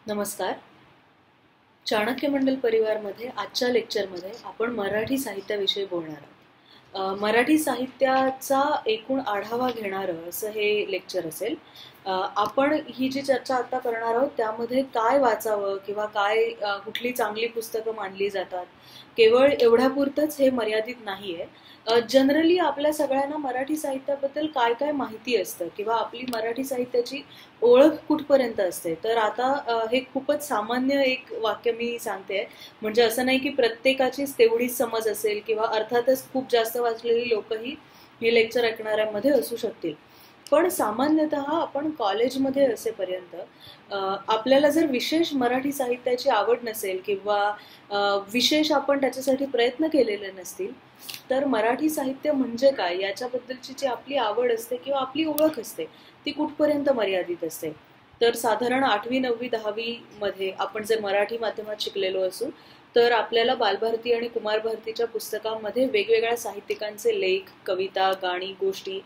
नमस्कार. चाणक्य मंडल परिवारमध्ये आजच्या लेक्चरमध्ये आपण मराठी साहित्याविषयी बोलणार आहोत. मराठी साहित्याचा एकूण आढावा घेणारं असं हे लेक्चर असेल. आपण ही जी चर्चा आता करणार आहोत त्यामध्ये काय वाचावं किंवा काय कुठली चांगली पुस्तकं मानली जातात केवळ एवढ्यापुरतंच हे मर्यादित नाहीये. जनरली आपल्या सगळ्यांना मराठी साहित्याबद्दल काय काय माहिती असतं किंवा आपली मराठी साहित्याची ओळख कुठपर्यंत असते. तर आता हे खूपच सामान्य एक वाक्य मी सांगते, म्हणजे असं नाही की प्रत्येकाचीच तेवढीच समज असेल किंवा अर्थातच खूप जास्त वाचलेली लोकही हे लेक्चर ऐकणाऱ्यांमध्ये असू शकतील. पण सामान्यतः आपण कॉलेजमध्ये असेपर्यंत आपल्याला जर विशेष मराठी साहित्याची आवड नसेल किंवा विशेष आपण त्याच्यासाठी प्रयत्न केलेले नसतील तर मराठी साहित्य म्हणजे काय याच्याबद्दलची जी आपली आवड असते किंवा आपली ओळख असते ती कुठपर्यंत मर्यादित असते. तर साधारण 8वी 9वी 10वी मध्ये आपण जर मराठी माध्यमात शिकलेलो असू तर आपल्याला बालभारती आणि कुमार भारतीच्या पुस्तकांमध्ये वेगवेगळ्या साहित्यिकांचे लेख, कविता, गाणी, गोष्टी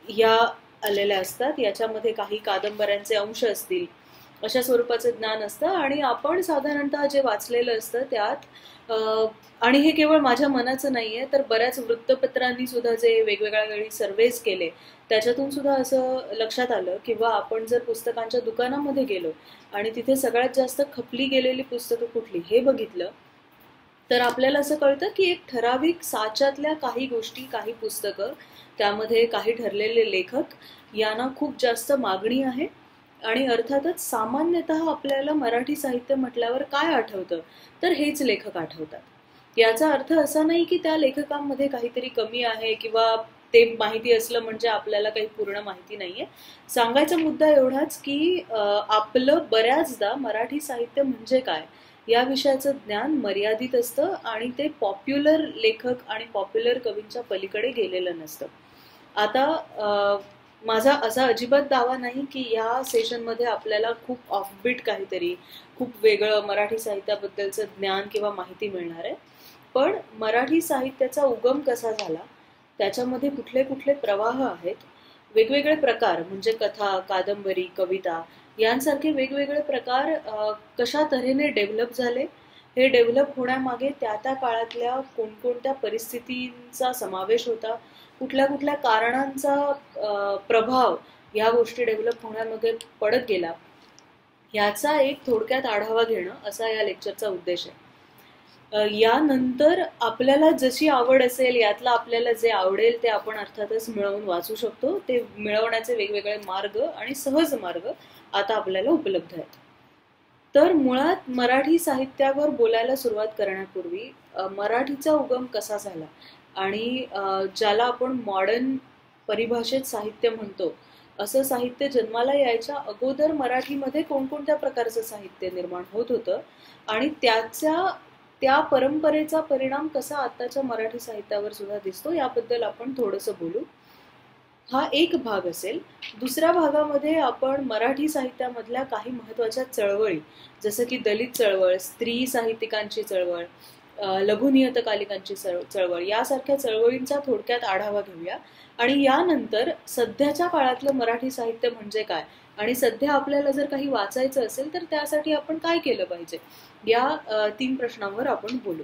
या आलेल्या असतात. याच्यामध्ये काही कादंबऱ्यांचे अंश असतील, अशा स्वरूपाचं ज्ञान असतं आणि आपण साधारणतः जे वाचलेलं असतं त्यात आणि हे केवळ माझ्या मनाचं नाहीये तर बऱ्याच वृत्तपत्रांनी सुद्धा जे वेगवेगळ्या वेळी सर्वेज केले त्याच्यातून सुद्धा असं लक्षात आलं किंवा आपण जर पुस्तकांच्या दुकानामध्ये गेलो आणि तिथे सगळ्यात जास्त खपली गेलेली पुस्तकं कुठली हे बघितलं तर आपल्याला असं कळतं की एक ठराविक साच्यातल्या काही गोष्टी, काही पुस्तकं, त्यामध्ये काही ठरलेले लेखक यांना खूप जास्त मागणी आहे. आणि अर्थातच सामान्यतः आपल्याला मराठी साहित्य म्हटल्यावर काय आठवतं तर हेच लेखक आठवतात. याचा अर्थ असा नाही की त्या लेखकांमध्ये काहीतरी कमी आहे किंवा ते माहिती असलं म्हणजे आपल्याला काही पूर्ण माहिती नाहीये. सांगायचा मुद्दा एवढाच की आपलं बऱ्याचदा मराठी साहित्य म्हणजे काय या विषयाचं ज्ञान मर्यादित असतं आणि ते पॉप्युलर लेखक आणि पॉप्युलर कवींच्या पलीकडे गेलेलं नसतं. आता माझा असा अजिबात दावा नाही की या सेशनमध्ये आपल्याला खूप ऑफबीट काहीतरी खूप वेगळं मराठी साहित्याबद्दलचं ज्ञान किंवा माहिती मिळणार आहे. पण मराठी साहित्याचा उगम कसा झाला, त्याच्यामध्ये कुठले कुठले प्रवाह आहेत, वेगवेगळे प्रकार म्हणजे कथा, कादंबरी, कविता यांसारखे वेगवेगळे प्रकार कशा तऱ्हेने डेव्हलप झाले, हे डेव्हलप होण्यामागे त्या त्या काळातल्या कोणकोणत्या परिस्थितींचा समावेश होता, कुठल्या कुठल्या कारणांचा प्रभाव या गोष्टी डेव्हलप होण्यामध्ये पडत गेला, याचा एक थोडक्यात आढावा घेणं असा या लेक्चरचा उद्देश आहे. यानंतर आपल्याला जशी आवड असेल यातला आपल्याला जे आवडेल ते आपण अर्थातच मिळवून वाचू शकतो. ते मिळवण्याचे वेगवेगळे मार्ग आणि सहज मार्ग आता आपल्याला उपलब्ध आहेत. तर मुळात मराठी साहित्यावर बोलायला सुरुवात करण्यापूर्वी मराठीचा उगम कसा झाला आणि ज्याला आपण मॉडर्न परिभाषेत साहित्य म्हणतो असं साहित्य जन्माला यायच्या अगोदर मराठीमध्ये कोणकोणत्या प्रकारचं साहित्य निर्माण होत होतं आणि त्या परंपरेचा परिणाम कसा आताच्या मराठी साहित्यावर सुद्धा दिसतो याबद्दल आपण थोडंसं बोलू. हा एक भाग असेल. दुसऱ्या भागामध्ये आपण मराठी साहित्यामधल्या काही महत्वाच्या चळवळी जसं की दलित चळवळ, स्त्री साहित्यिकांची चळवळ, लघुनियतकालिकांची चळवळ यासारख्या चळवळींचा थोडक्यात आढावा घेऊया आणि यानंतर सध्याच्या काळातलं मराठी साहित्य म्हणजे काय आणि सध्या आपल्याला जर काही वाचायचं असेल तर त्यासाठी आपण काय केलं पाहिजे या 3 प्रश्नांवर आपण बोलू.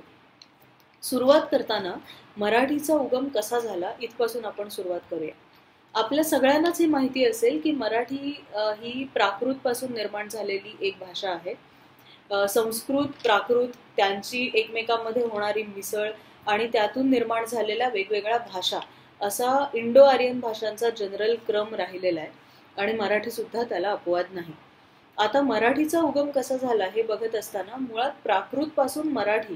सुरुवात करताना मराठीचा उगम कसा झाला इथपासून आपण सुरुवात करूया. आपल्या सगळ्यांनाच ही माहिती असेल की मराठी ही प्राकृत पासून निर्माण झालेली एक भाषा आहे. संस्कृत, प्राकृत त्यांची एकमेकांमध्ये होणारी मिसळ आणि त्यातून निर्माण झालेल्या वेगवेगळ्या भाषा असा इंडो आर्यन भाषांचा जनरल क्रम राहिलेला आहे आणि मराठी सुद्धा त्याला अपवाद नाही. आता मराठीचा उगम कसा झाला हे बघत असताना मुळात प्राकृत पासून मराठी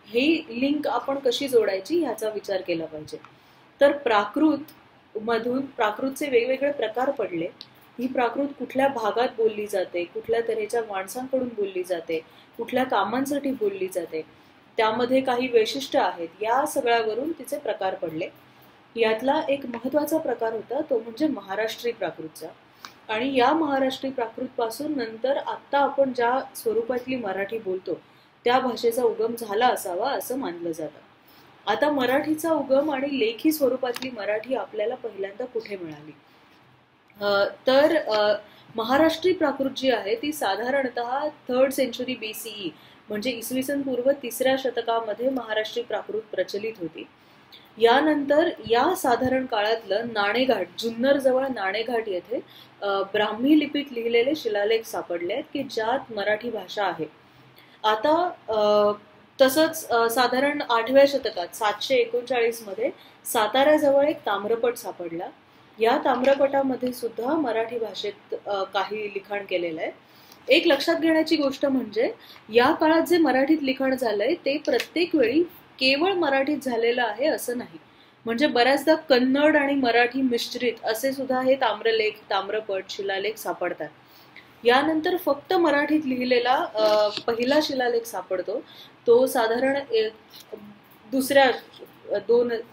ही लिंक आपण कशी जोडायची ह्याचा विचार केला पाहिजे. तर प्राकृत मधून प्राकृतचे वेगवेगळे प्रकार पडले. ही प्राकृत कुठल्या भागात बोलली जाते, कुठल्या तऱ्हेच्या माणसांकडून बोलली जाते, कुठल्या कामांसाठी बोलली जाते, त्यामध्ये काही वैशिष्ट्य आहेत, या सगळ्यावरून तिचे प्रकार पडले. यातला एक महत्वाचा प्रकार होता तो म्हणजे महाराष्ट्री प्राकृतचा आणि या महाराष्ट्री प्राकृत पासून नंतर आता आपण ज्या स्वरूपातली मराठी बोलतो त्या भाषेचा उगम झाला असावा असं मानलं जातं. आता मराठीचा उगम आणि लेखी स्वरूपातली मराठी आपल्याला पहिल्यांदा कुठे मिळाली तर महाराष्ट्री प्राकृत जी आहे ती साधारणतः 3rd सेंचुरी BCE म्हणजे इसवी सन पूर्व 3ऱ्या शतकामध्ये महाराष्ट्री प्राकृत प्रचलित होती. यानंतर या साधारण काळातलं नाणेघाट, जुन्नर जवळ नाणेघाट येथे ब्राह्मी लिपीत लिहिलेले शिलालेख सापडले आहेत की ज्यात मराठी भाषा आहे. आता तसंच साधारण 8व्या शतकात 739 मध्ये साताऱ्याजवळ एक ताम्रपट सापडला. या ताम्रपटामध्ये सुद्धा मराठी भाषेत काही लिखाण केलेलं आहे. एक लक्षात घेण्याची गोष्ट म्हणजे या काळात जे मराठीत लिखाण झालंय ते प्रत्येक वेळी केवळ मराठीत झालेलं आहे असं नाही. म्हणजे बऱ्याचदा कन्नड आणि मराठी मिश्रित असे सुद्धा हे ताम्रलेख, ताम्रपट, शिलालेख सापडतात. यानंतर फक्त मराठीत लिहिलेला पहिला शिलालेख सापडतो. तो साधारण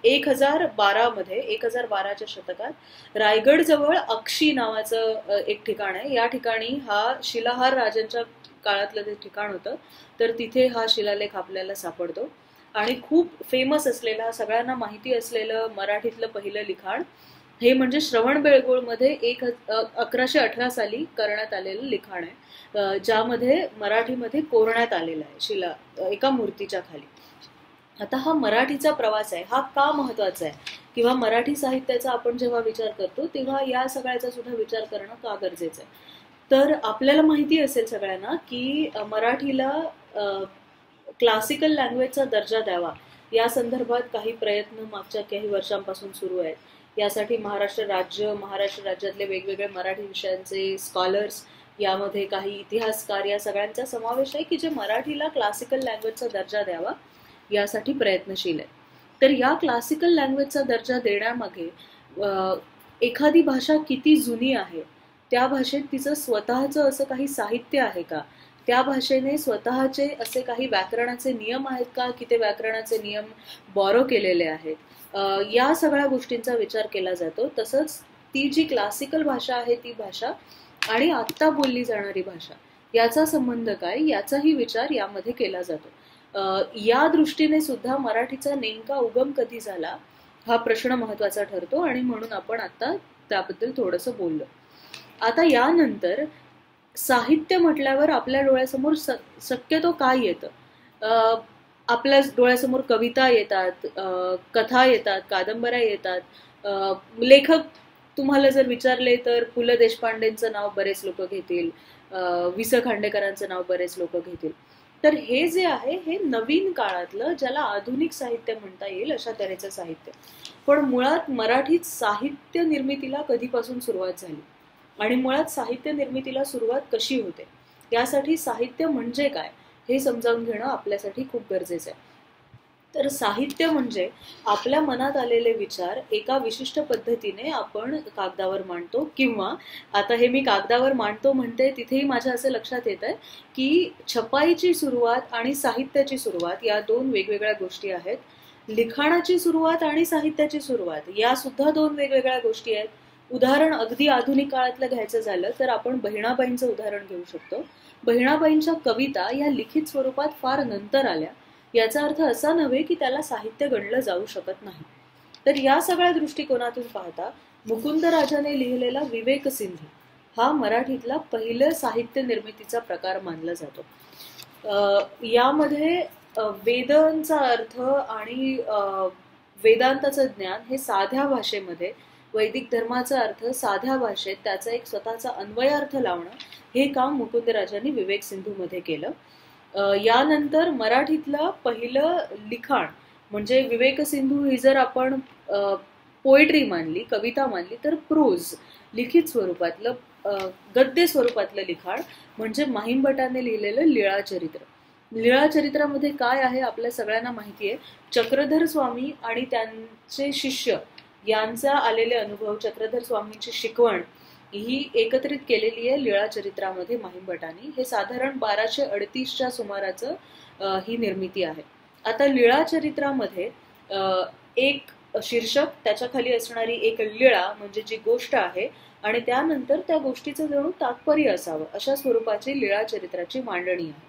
1012 मध्ये 1012च्या शतकात रायगड जवळ अक्षी नावाचं एक ठिकाण आहे. या ठिकाणी हा शिलाहार राजांच्या काळातलं ते ठिकाण होतं. तर तिथे हा शिलालेख आपल्याला सापडतो. आणि खूप फेमस असलेला, सगळ्यांना माहिती असलेलं मराठीतलं पहिलं लिखाण हे म्हणजे श्रवणबेळगोळ मध्ये 1118 साली करण्यात आलेलं लिखाण आहे, ज्यामध्ये मराठीमध्ये कोरण्यात आलेलं आहे एका मूर्तीच्या खाली. आता हा मराठीचा प्रवास आहे, हा का महत्वाचा आहे किंवा मराठी साहित्याचा आपण जेव्हा विचार करतो तेव्हा या सगळ्याचा सुद्धा विचार करणं का गरजेचं आहे. तर आपल्याला माहिती असेल सगळ्यांना की मराठीला क्लासिकल लँग्वेजचा दर्जा द्यावा या संदर्भात काही प्रयत्न मागच्या काही वर्षांपासून सुरू आहेत. यासाठी महाराष्ट्र राज्यातले वेगवेगळे मराठी विषयांचे स्कॉलर्स, यामध्ये काही इतिहासकार, या सगळ्यांचा समावेश आहे की जे मराठीला क्लासिकल लँग्वेजचा दर्जा द्यावा यासाठी प्रयत्नशील आहे. तर या क्लासिकल लँग्वेजचा दर्जा देण्यामागे एखादी भाषा किती जुनी आहे, त्या भाषेत तिचं स्वतःचं असं काही साहित्य आहे का, त्या भाषेने स्वतःचे असे काही व्याकरणाचे नियम आहेत का की ते व्याकरणाचे नियम बॉरो केलेले आहेत, या सगळ्या गोष्टींचा विचार केला जातो. तसंच ती जी क्लासिकल भाषा आहे ती भाषा आणि आत्ता बोलली जाणारी भाषा याचा संबंध काय याचाही विचार यामध्ये केला जातो. या दृष्टीने सुद्धा मराठीचा नेमका उगम कधी झाला हा प्रश्न महत्वाचा ठरतो आणि म्हणून आपण आता त्याबद्दल थोडंसं बोललो. आता यानंतर साहित्य म्हटल्यावर आपल्या डोळ्यासमोर शक्यतो काय येतं? आपल्या डोळ्यासमोर कविता येतात, कथा येतात, कादंबऱ्या येतात. लेखक तुम्हाला जर विचारले तर पु ल देशपांडेंचं नाव बरेच लोक घेतील, वि स खांडेकरांचं नाव बरेच लोक घेतील. तर हे जे आहे हे नवीन काळातलं, ज्याला आधुनिक साहित्य म्हणता येईल अशा तऱ्हेचं साहित्य. पण मुळात मराठीत साहित्य निर्मितीला कधीपासून सुरुवात झाली आणि मुळात साहित्य निर्मितीला सुरुवात कशी होते, यासाठी साहित्य म्हणजे काय हे समजावून घेणं आपल्यासाठी खूप गरजेचं आहे. तर साहित्य म्हणजे आपल्या मनात आलेले विचार एका विशिष्ट पद्धतीने आपण कागदावर मांडतो, किंवा आता हे मी कागदावर मांडतो म्हणते तिथेही माझ्या असं लक्षात येत आहे की छपाईची सुरुवात आणि साहित्याची सुरुवात या दोन वेगवेगळ्या गोष्टी आहेत. लिखाणाची सुरुवात आणि साहित्याची सुरुवात या सुद्धा दोन वेगवेगळ्या गोष्टी आहेत. उदाहरण अगदी आधुनिक काळातलं घ्यायचं झालं तर आपण बहिणाबाईंचं उदाहरण घेऊ शकतो. बहिणाबाईंच्या कविता या लिखित स्वरूपात फार नंतर आल्या. याचा अर्थ असा नव्हे की त्याला साहित्य गणलं जाऊ शकत नाही. तर या सगळ्या दृष्टिकोनातून पाहता मुकुंदराजाने लिहिलेला विवेक सिंधू हा मराठीतला पहिलं साहित्य निर्मितीचा प्रकार मानला जातो. यामध्ये वेदांचा अर्थ आणि वेदांताचं ज्ञान हे साध्या भाषेमध्ये, वैदिक धर्माचा अर्थ साध्या भाषेत त्याचा एक स्वतःचा अन्वयार्थ लावणं, हे काम मुकुंदराजांनी विवेक सिंधूमध्ये केलं. यानंतर मराठीतलं पहिलं लिखाण म्हणजे विवेक सिंधू ही जर आपण पोएट्री मानली, कविता मानली, तर प्रोज, लिखित स्वरूपातलं, गद्य स्वरूपातलं लिखाण म्हणजे माहिमभटाने लिहिलेलं लीळाचरित्र. लीळाचरित्रामध्ये काय आहे आपल्या सगळ्यांना माहिती आहे. चक्रधर स्वामी आणि त्यांचे शिष्य यांचा आलेले अनुभव, चक्रधर स्वामींची शिकवण ही एकत्रित केलेली आहे लीळाचरित्रामध्ये माहिमभटांनी. हे साधारण 1238च्या सुमाराचं ही निर्मिती आहे. आता लीळाचरित्रामध्ये एक शीर्षक, त्याच्या खाली असणारी एक लीळा म्हणजे जी गोष्ट आहे, आणि त्यानंतर त्या गोष्टीचं जणू तात्पर्य असावं अशा स्वरूपाची लीळाचरित्राची मांडणी आहे.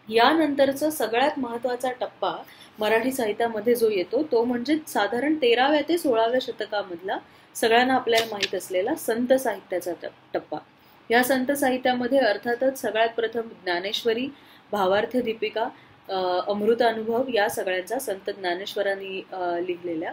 यानंतरचा सगळ्यात महत्वाचा टप्पा मराठी साहित्यामध्ये जो येतो तो म्हणजे साधारण 13व्या ते 16व्या शतकामधला सगळ्यांना आपल्याला माहित असलेला संत साहित्याचा टप्पा. या संत साहित्यामध्ये अर्थातच सगळ्यात प्रथम ज्ञानेश्वरी, भावार्थ दीपिका, अमृतानुभव या सगळ्यांचा संत ज्ञानेश्वरांनी लिहिलेल्या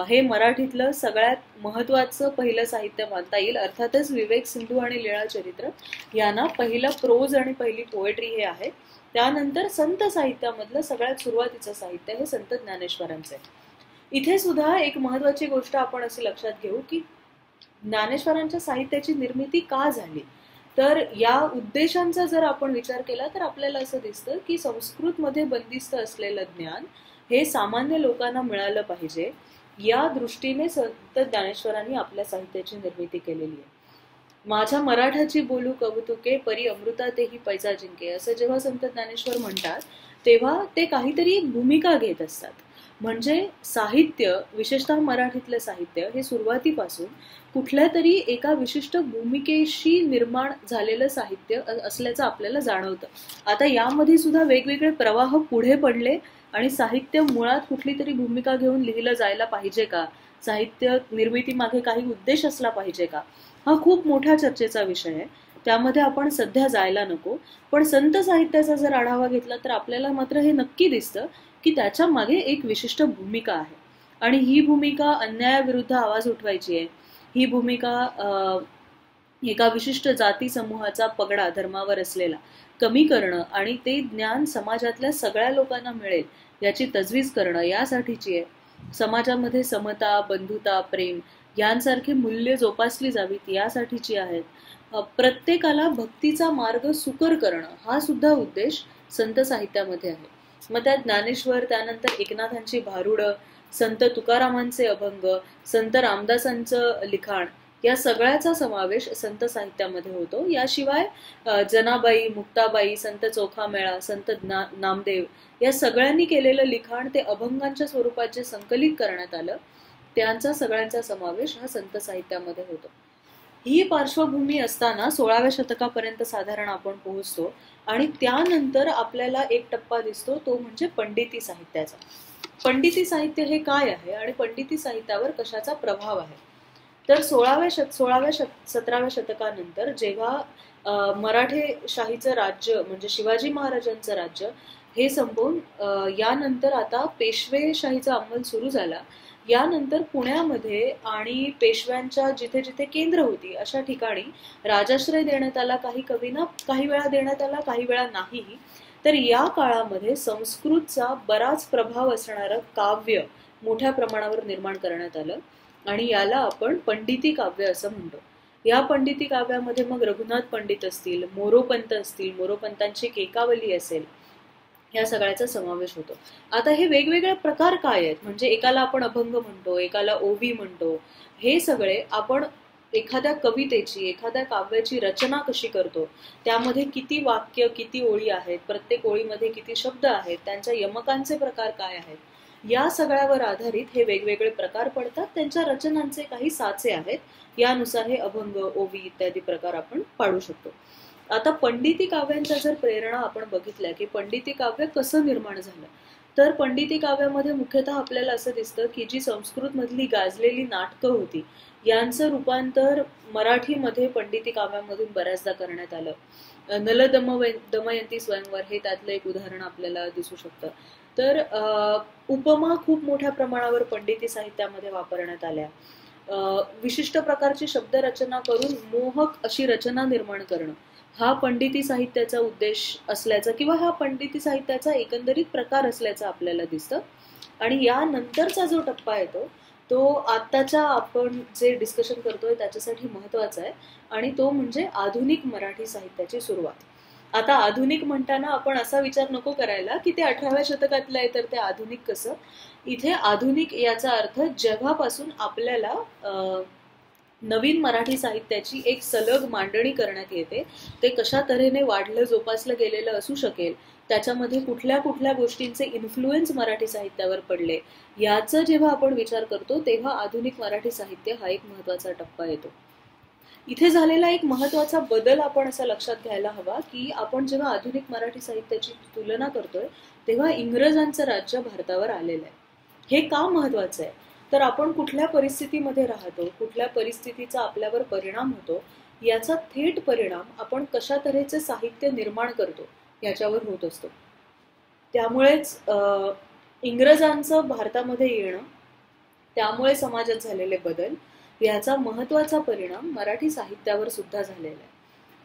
हे मराठीतलं सगळ्यात महत्त्वाचं पहिलं साहित्य मानता येईल. अर्थातच विवेक सिंधू आणि लीळा चरित्र यांना पहिलं प्रोज आणि पहिली पोएट्री हे आहे. त्यानंतर संत साहित्यामधलं सगळ्यात सुरुवातीचं साहित्य हे संत ज्ञानेश्वरांचं आहे. इथे सुद्धा एक महत्वाची गोष्ट आपण अशी लक्षात घेऊ की ज्ञानेश्वरांच्या साहित्याची निर्मिती का झाली, तर या उद्देशांचा जर आपण विचार केला तर आपल्याला असं दिसतं की संस्कृतमध्ये बंदिस्त असलेलं ज्ञान हे सामान्य लोकांना मिळालं पाहिजे, या दृष्टीने संत ज्ञानेश्वरांनी आपल्या साहित्याची निर्मिती केलेली आहे. माझ्या मराठाची बोलू कौतुके, परी अमृता तेही पैजा जिंके, असं जेव्हा संत ज्ञानेश्वर म्हणतात तेव्हा ते काहीतरी भूमिका घेत असतात. म्हणजे साहित्य, विशेषतः मराठीतलं साहित्य हे सुरुवातीपासून कुठल्या तरी एका विशिष्ट भूमिकेशी निर्माण झालेलं साहित्य असल्याचं आपल्याला जाणवतं. आता यामध्ये सुद्धा वेगवेगळे प्रवाह पुढे पडले आणि साहित्य मुळात कुठली तरी भूमिका घेऊन लिहिलं जायला पाहिजे का, साहित्य निर्मिती मागे काही उद्देश असला पाहिजे का, हा खूप मोठ्या चर्चेचा विषय आहे. त्यामध्ये आपण सध्या जायला नको. पण संत साहित्याचा जर आढावा घेतला तर आपल्याला मात्र हे नक्की दिसतं की त्याच्या मागे एक विशिष्ट भूमिका आहे आणि ही भूमिका अन्यायाविरुद्ध आवाज उठवायची आहे. ही भूमिका एका विशिष्ट जाती समूहाचा पगडा धर्मावर असलेला कमी करणं आणि ते ज्ञान समाजातल्या सगळ्या लोकांना मिळेल याची तजवीज करणं यासाठीची आहे. समाजामध्ये समता, बंधुता, प्रेम यांसारखी मूल्य जोपासली जावीत यासाठीची आहेत. प्रत्येकाला भक्तीचा मार्ग सुकर करणं हा सुद्धा उद्देश संत साहित्यामध्ये आहे. मग त्यात ज्ञानेश्वर, त्यानंतर एकनाथांची भारुडं, संत तुकारामांचे अभंग, संत रामदासांचं लिखाण या सगळ्याचा समावेश संत साहित्यामध्ये होतो. याशिवाय जनाबाई, मुक्ताबाई, संत चोखामेळा, संत नामदेव या सगळ्यांनी केलेलं लिखाण ते अभंगांच्या स्वरूपात जे संकलित करण्यात आलं त्यांचा सगळ्यांचा समावेश हा संत साहित्यामध्ये होतो. ही पार्श्वभूमी असताना 16व्या शतकापर्यंत साधारण आपण पोहोचतो आणि त्यानंतर आपल्याला एक टप्पा दिसतो, तो म्हणजे पंडिती साहित्याचा. पंडिती साहित्य हे काय आहे आणि पंडिती साहित्यावर कशाचा प्रभाव आहे, तर 17व्या शतकानंतर जेव्हा मराठेशाहीचं राज्य म्हणजे शिवाजी महाराजांचं राज्य हे संपवून यानंतर आता पेशवेशाहीचा अंमल सुरू झाला, यानंतर पुण्यामध्ये आणि पेशव्यांच्या जिथे जिथे केंद्र होती अशा ठिकाणी राजाश्रय देण्यात आला. काही कवींना काही वेळा देण्यात आला, काही वेळा नाही. तर या काळामध्ये संस्कृतचा बराच प्रभाव असणारं काव्य मोठ्या प्रमाणावर निर्माण करण्यात आलं आणि याला आपण पंडिती काव्य असं म्हणतो. या पंडिती काव्यामध्ये मग रघुनाथ पंडित असतील, मोरोपंत असतील, मोरोपंतांची केकावली असेल, या सगळ्याचा समावेश होतो. आता हे वेगवेगळे प्रकार काय आहेत, म्हणजे एकाला आपण अभंग म्हणतो, एकाला ओवी म्हणतो. हे सगळे आपण एखाद्या कवितेची, एखाद्या काव्याची रचना कशी करतो, त्यामध्ये किती वाक्य, किती ओळी आहेत, प्रत्येक ओळीमध्ये किती शब्द आहेत, त्यांच्या यमकांचे प्रकार काय आहेत, या सगळ्यावर आधारित हे वेगवेगळे प्रकार पडतात. त्यांच्या रचनांचे काही साचे आहेत, यानुसार हे अभंग, ओवी इत्यादी प्रकार आपण पाडू शकतो. आता पंडिती काव्यांच्या जर प्रेरणा आपण बघितल्या की पंडिती काव्य कसं निर्माण झालं, तर पंडिती काव्यामध्ये मुख्यतः आपल्याला असं दिसतं की जी संस्कृत मधली गाजलेली नाटकं होती यांचं रूपांतर मराठीमध्ये पंडिती काव्यामधून बऱ्याचदा करण्यात आलं. नल दमयंती स्वयंवर हे त्यातलं एक उदाहरण आपल्याला दिसू शकतं. तर उपमा खूप मोठ्या प्रमाणावर पंडिती साहित्यामध्ये वापरण्यात आल्या. विशिष्ट प्रकारची शब्दरचना करून मोहक अशी रचना निर्माण करणं हा पंडिती साहित्याचा उद्देश असल्याचा किंवा हा पंडिती साहित्याचा एकंदरीत प्रकार असल्याचं आपल्याला दिसतं. आणि यानंतरचा जो टप्पा येतो तो आत्ताच्या आपण जे डिस्कशन करतोय त्याच्यासाठी महत्वाचा आहे आणि तो म्हणजे आधुनिक मराठी साहित्याची सुरुवात. आता आधुनिक म्हणताना आपण असा विचार नको करायला की ते 18व्या शतकातलं आहे तर ते आधुनिक कसं. इथे आधुनिक याचा अर्थ जेव्हापासून आपल्याला नवीन मराठी साहित्याची एक सलग मांडणी करण्यात येते, ते कशा तऱ्हेने वाढलं जोपासलं गेलेलं असू शकेल, त्याच्यामध्ये कुठल्या कुठल्या गोष्टींचे इन्फ्लुएन्स मराठी साहित्यावर पडले, याचा जेव्हा आपण विचार करतो तेव्हा आधुनिक मराठी साहित्य हा एक महत्वाचा टप्पा येतो. इथे झालेला एक महत्वाचा बदल आपण असा लक्षात घ्यायला हवा की आपण जेव्हा आधुनिक मराठी साहित्याची तुलना करतोय तेव्हा इंग्रजांचं राज्य भारतावर आलेलं आहे. हे का महत्वाचं आहे, तर आपण कुठल्या परिस्थितीमध्ये राहतो, कुठल्या परिस्थितीचा आपल्यावर परिणाम होतो याचा थेट परिणाम आपण कशा तऱ्हेचे साहित्य निर्माण करतो याच्यावर होत असतो. त्यामुळेच इंग्रजांचं भारतामध्ये येणं, त्यामुळे समाजात झालेले बदल याचा महत्वाचा परिणाम मराठी साहित्यावर सुद्धा झालेला आहे.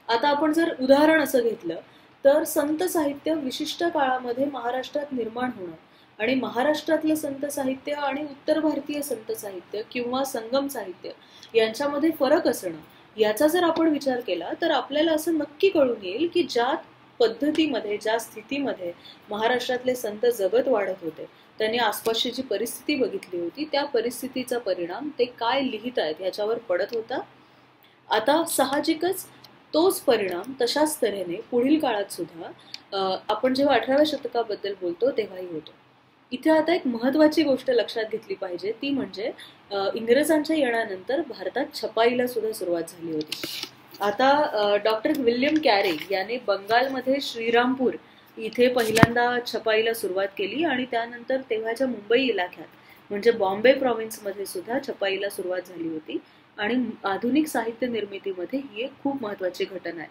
आता आपण जर उदाहरण असं घेतलं तर संत साहित्य विशिष्ट काळामध्ये महाराष्ट्रात निर्माण होणं आणि महाराष्ट्रातलं संत साहित्य आणि उत्तर भारतीय संत साहित्य किंवा संगम साहित्य यांच्यामध्ये फरक असणं, याचा जर आपण विचार केला तर आपल्याला असं नक्की कळून येईल की ज्या पद्धतीमध्ये, ज्या स्थितीमध्ये महाराष्ट्रातले संत जगत वाढत होते, त्यांनी आसपासची जी परिस्थिती बघितली होती, त्या परिस्थितीचा परिणाम ते काय लिहित आहेत याच्यावर पडत होता. आता साहजिकच तोच परिणाम तशाच तऱ्हेने पुढील काळात सुद्धा आपण जेव्हा 18व्या शतकाबद्दल बोलतो तेव्हाही होतो. इथे आता एक महत्वाची गोष्ट लक्षात घेतली पाहिजे, ती म्हणजे इंग्रजांच्या येण्यानंतर भारतात छपाईला सुद्धा सुरुवात झाली होती. आता डॉक्टर विल्यम कॅरे याने बंगालमध्ये श्रीरामपूर इथे पहिल्यांदा छपाईला सुरुवात केली आणि त्यानंतर तेव्हाच्या मुंबई इलाख्यात म्हणजे बॉम्बे प्रॉव्हिन्समध्ये सुद्धा छपाईला सुरुवात झाली होती आणि आधुनिक साहित्य निर्मितीमध्ये ही एक खूप महत्वाची घटना आहे.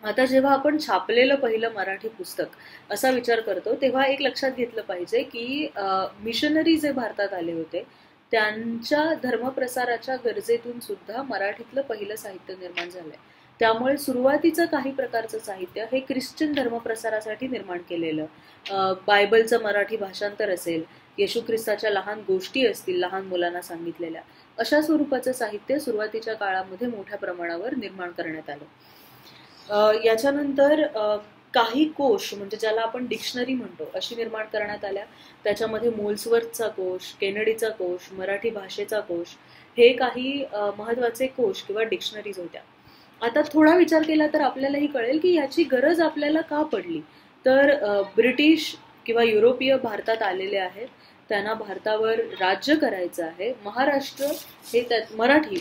आता जेव्हा आपण छापलेलं पहिलं मराठी पुस्तक असा विचार करतो तेव्हा एक लक्षात घेतलं पाहिजे की मिशनरी जे भारतात आले होते त्यांच्या धर्मप्रसाराच्या गरजेतून सुद्धा मराठीतलं पहिलं साहित्य निर्माण झालंय. त्यामुळे सुरुवातीचं काही प्रकारचं साहित्य हे ख्रिश्चन धर्मप्रसारासाठी निर्माण केलेलं, बायबलचं मराठी भाषांतर असेल, येशू ख्रिस्ताच्या लहान गोष्टी असतील लहान मुलांना सांगितलेल्या, अशा स्वरूपाचं साहित्य सुरुवातीच्या काळामध्ये मोठ्या प्रमाणावर निर्माण करण्यात आलं. याच्यानंतर काही कोश म्हणजे ज्याला आपण डिक्शनरी म्हणतो अशी निर्माण करण्यात आल्या. त्याच्यामध्ये मोल्सवर्थचा कोश, केनेडीचा कोश, मराठी भाषेचा कोश हे काही महत्वाचे कोश किंवा डिक्शनरीज होत्या. आता थोडा विचार केला तर आपल्यालाही कळेल की याची गरज आपल्याला का पडली. तर ब्रिटिश किंवा युरोपीय भारतात आलेले आहेत, त्यांना भारतावर राज्य करायचं आहे. महाराष्ट्र हे त्यात मराठी,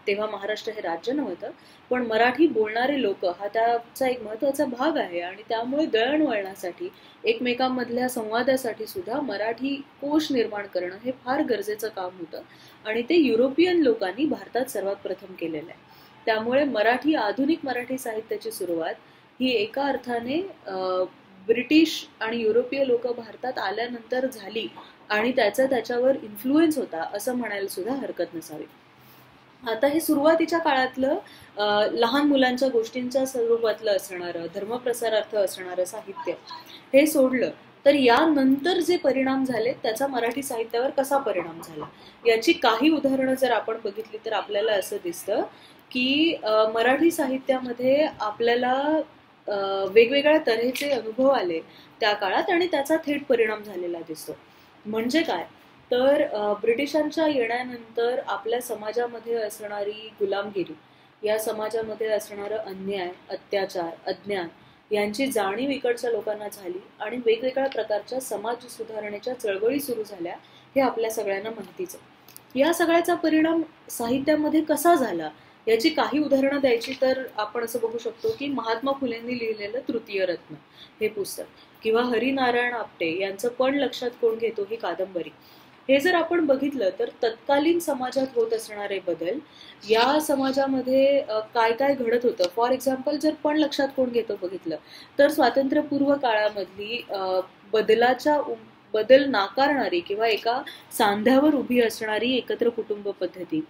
तेव्हा महाराष्ट्र हे राज्य नव्हतं पण मराठी बोलणारे लोक हा त्याचा एक महत्वाचा भाग आहे आणि त्यामुळे दळणवळणासाठी, एकमेकांमधल्या संवादासाठी सुद्धा मराठी कोश निर्माण करणं हे फार गरजेचं काम होतं आणि ते युरोपियन लोकांनी भारतात सर्वात प्रथम केलेलं आहे. त्यामुळे मराठी, आधुनिक मराठी साहित्याची सुरुवात ही एका अर्थाने ब्रिटिश आणि युरोपीय लोक भारतात आल्यानंतर झाली आणि त्याचा त्याच्यावर इन्फ्लुएन्स होता असं म्हणायला सुद्धा हरकत नसावी. आता हे सुरुवातीच्या काळातलं लहान मुलांच्या गोष्टींच्या स्वरूपातलं असणारं, धर्मप्रसारार्थ असणारं साहित्य हे सोडलं तर यानंतर जे परिणाम झाले त्याचा मराठी साहित्यावर कसा परिणाम झाला याची काही उदाहरणं जर आपण बघितली तर आपल्याला असं दिसतं की मराठी साहित्यामध्ये आपल्याला वेगवेगळ्या तऱ्हेचे अनुभव आले त्या काळात आणि त्याचा थेट परिणाम झालेला दिसतो. म्हणजे काय तर ब्रिटिशांच्या येण्यानंतर आपल्या समाजामध्ये असणारी गुलामगिरी, या समाजामध्ये असणारं अन्याय, अत्याचार, अज्ञान यांची जाणीव इकडच्या लोकांना झाली आणि वेगवेगळ्या प्रकारच्या समाज सुधारणेच्या चळवळी सुरू झाल्या हे आपल्या सगळ्यांना माहितीच आहे. या सगळ्याचा परिणाम साहित्यामध्ये कसा झाला याची काही उदाहरणं द्यायची तर आपण असं बघू शकतो की महात्मा फुलेंनी लिहिलेलं तृतीय रत्न हे पुस्तक किंवा हरिनारायण आपटे यांचं पण लक्षात कोण घेतो ही कादंबरी, हे जर आपण बघितलं तर तत्कालीन समाजात होत असणारे बदल, या समाजामध्ये काय काय घडत होतं. फॉर एक्झाम्पल जर पण लक्षात कोण घेतो बघितलं तर स्वातंत्र्यपूर्व काळामधली बदल नाकारणारी किंवा एका सांध्यावर उभी असणारी एकत्र कुटुंब पद्धती,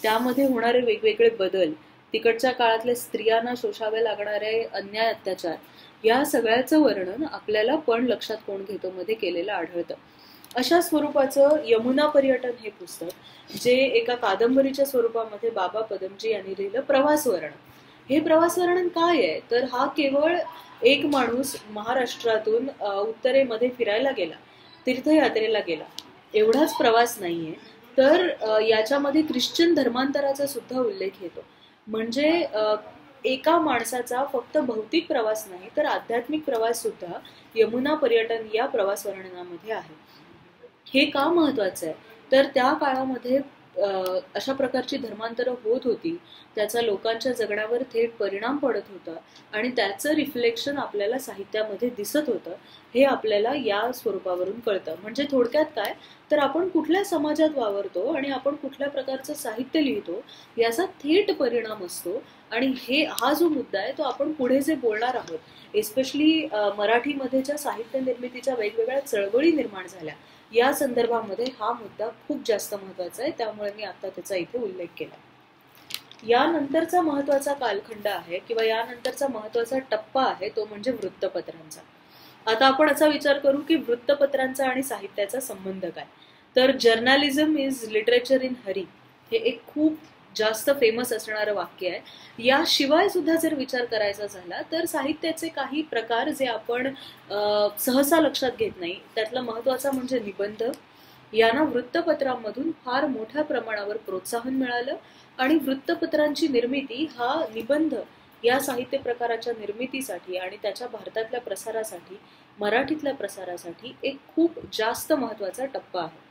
त्यामध्ये होणारे वेगवेगळे बदल, तिकडच्या काळातल्या स्त्रियांना शोषावे लागणारे अन्याय, अत्याचार, या सगळ्याचं वर्णन आपल्याला पण लक्षात कोण घेतो मध्ये केलेलं आढळतं. अशा स्वरूपाचं यमुना पर्यटन हे पुस्तक जे एका कादंबरीच्या स्वरूपामध्ये बाबा पदमजी यांनी लिहिलं प्रवास वर्णन. हे प्रवास वर्णन काय आहे तर हा केवळ एक माणूस महाराष्ट्रातून उत्तरेमध्ये फिरायला गेला, तीर्थयात्रेला गेला एवढाच प्रवास नाहीये, तर याच्यामध्ये ख्रिश्चन धर्मांतराचा सुद्धा उल्लेख येतो. म्हणजे एका माणसाचा फक्त भौतिक प्रवास नाही तर आध्यात्मिक प्रवास सुद्धा यमुना पर्यटन या प्रवास वर्णनामध्ये आहे. हे का महत्वाचं आहे तर त्या काळामध्ये अशा प्रकारची धर्मांतरं होत होती, त्याचा लोकांच्या जगण्यावर थेट परिणाम पडत होता आणि त्याचं रिफ्लेक्शन आपल्याला साहित्यामध्ये दिसत होतं, हे आपल्याला या स्वरूपावरून कळतं. म्हणजे थोडक्यात काय, तर आपण कुठल्या समाजात वावरतो आणि आपण कुठल्या प्रकारचं साहित्य लिहितो याचा थेट परिणाम असतो. आणि हा जो मुद्दा आहे तो आपण पुढे जे बोलणार आहोत, एस्पेशली मराठीमध्ये ज्या साहित्य निर्मितीच्या वेगवेगळ्या चळवळी निर्माण झाल्या या संदर्भामध्ये हा मुद्दा खूप जास्त महत्वाचा आहे, त्यामुळे मी आता त्याचा इथे उल्लेख केला. यानंतरचा महत्वाचा कालखंड आहे किंवा यानंतरचा महत्वाचा टप्पा आहे तो म्हणजे वृत्तपत्रांचा. आता आपण असा विचार करू की वृत्तपत्रांचा आणि साहित्याचा संबंध काय. तर journalism is literature in Hari हे एक खूप जास्त फेमस असणारं वाक्य आहे. याशिवाय सुद्धा जर विचार करायचा झाला तर साहित्याचे काही प्रकार जे आपण सहसा लक्षात घेत नाही, त्यातला महत्वाचा म्हणजे निबंध. यांना वृत्तपत्रांमधून फार मोठ्या प्रमाणावर प्रोत्साहन मिळालं आणि वृत्तपत्रांची निर्मिती हा निबंध या साहित्य प्रकाराच्या निर्मितीसाठी आणि त्याच्या भारतातल्या प्रसारासाठी, मराठीतल्या प्रसारासाठी एक खूप जास्त महत्वाचा टप्पा आहे.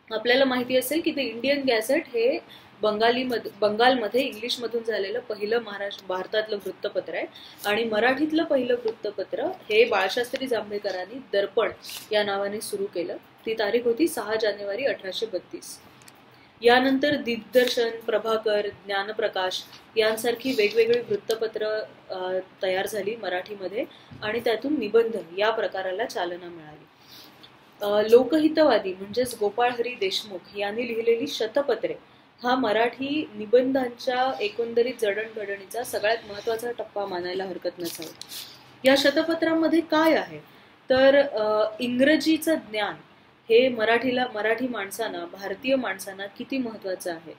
आपल्याला माहिती असेल की ते इंडियन गॅझेट हे बंगालमध्ये इंग्लिशमधून झालेलं पहिलं भारतातलं वृत्तपत्र आहे आणि मराठीतलं पहिलं वृत्तपत्र हे बाळशास्त्री जांभेकरांनी दर्पण या नावाने सुरू केलं. ती तारीख होती 6 जानेवारी 1832. यानंतर दिग्दर्शन, प्रभाकर, ज्ञानप्रकाश यांसारखी वेगवेगळी वृत्तपत्र तयार झाली मराठीमध्ये आणि त्यातून निबंध या प्रकाराला चालना मिळाली. लोकहितवादी म्हणजेच गोपाळ हरी देशमुख यांनी लिहिलेली शतपत्रे हा मराठी निबंधांच्या एकंदरीत जडणघडणीचा सगळ्यात महत्वाचा टप्पा मानायला हरकत नसावी. या शतपत्रांमध्ये काय आहे तर इंग्रजीचं ज्ञान हे मराठी माणसांना, भारतीय माणसांना किती महत्वाचं आहे,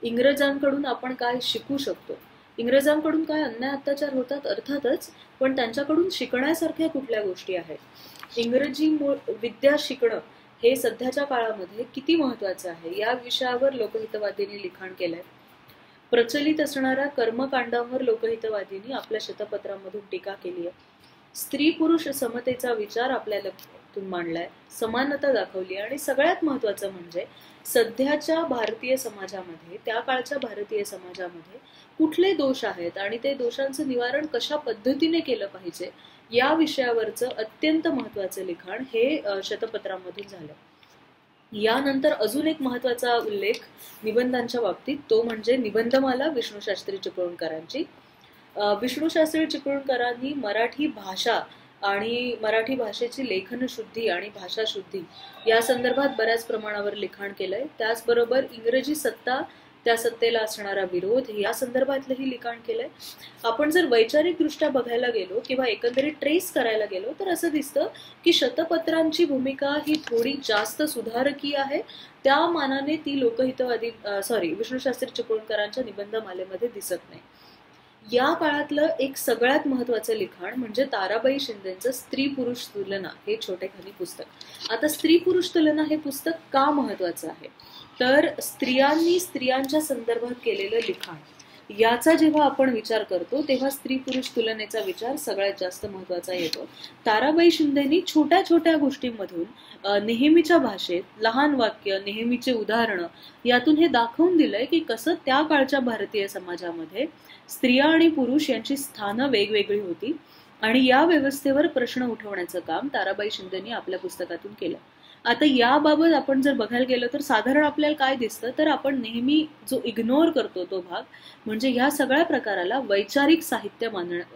इंग्रजांकडून आपण काय शिकू शकतो, इंग्रजांकडून काय अन्याय अत्याचार होतात अर्थातच, पण त्यांच्याकडून शिकण्यासारख्या कुठल्या गोष्टी आहेत, इंग्रजी विद्या शिकणं हे सध्याच्या काळामध्ये किती महत्वाचं आहे, या विषयावर लोकहितवादींनी लिखाण केलंय. प्रचलित असणाऱ्या कर्मकांडांवर लोकहितवादींनी आपल्या शतपत्रांमधून टीका केली आहे. स्त्री पुरुष समतेचा विचार आपल्याला मांडलाय, समानता दाखवली आणि सगळ्यात महत्वाचं म्हणजे सध्याच्या भारतीय समाजामध्ये, त्या काळच्या भारतीय समाजामध्ये कुठले दोष आहेत आणि ते दोषांचं निवारण कशा पद्धतीने केलं पाहिजे या विषयावरचं अत्यंत महत्वाचं लिखाण हे शतपत्रांमधून झालं. यानंतर अजून एक महत्वाचा उल्लेख निबंधांच्या बाबतीत तो म्हणजे निबंधमाला विष्णूशास्त्री चिपळूणकरांची. विष्णूशास्त्री चिपळूणकरांनी मराठी भाषा आणि मराठी भाषेची लेखनशुद्धी आणि भाषाशुद्धी या संदर्भात बऱ्याच प्रमाणावर लिखाण केलंय. त्याचबरोबर इंग्रजी सत्ता, त्या सत्तेला असणारा विरोध या संदर्भातलंही लिखाण केलंय. आपण जर वैचारिक दृष्ट्या बघायला गेलो किंवा एकंदरीत ट्रेस करायला गेलो तर असं दिसतं की शतपत्रांची भूमिका ही थोडी जास्त सुधारकीय आहे, त्या मानाने ती विष्णूशास्त्री चिपळूणकरांच्या निबंधमालेमध्ये दिसत नाही. या काळातलं एक सगळ्यात महत्वाचं लिखाण म्हणजे ताराबाई शिंदेचं स्त्री पुरुष तुलना हे छोटेखानी पुस्तक. आता स्त्री पुरुष तुलना हे पुस्तक का महत्वाचं आहे तर स्त्रियांनी स्त्रियांच्या संदर्भात केलेलं लिखाण याचा जेव्हा आपण विचार करतो तेव्हा स्त्री पुरुष तुलनेचा विचार सगळ्यात जास्त महत्वाचा येतो. ताराबाई शिंदेनी छोट्या छोट्या गोष्टींमधून नेहमीच्या भाषेत लहान वाक्य, नेहमीचे उदाहरणं यातून हे दाखवून दिलंय की कसं त्या काळच्या भारतीय समाजामध्ये स्त्रिया आणि पुरुष यांची स्थानं वेगवेगळी होती आणि या व्यवस्थेवर प्रश्न उठवण्याचं काम ताराबाई शिंदेनी आपल्या पुस्तकातून केलं. आता याबाबत आपण जर बघायला गेलो तर साधारण आपल्याला काय दिसतं तर आपण नेहमी जो इग्नोर करतो तो भाग म्हणजे ह्या सगळ्या प्रकाराला वैचारिक साहित्य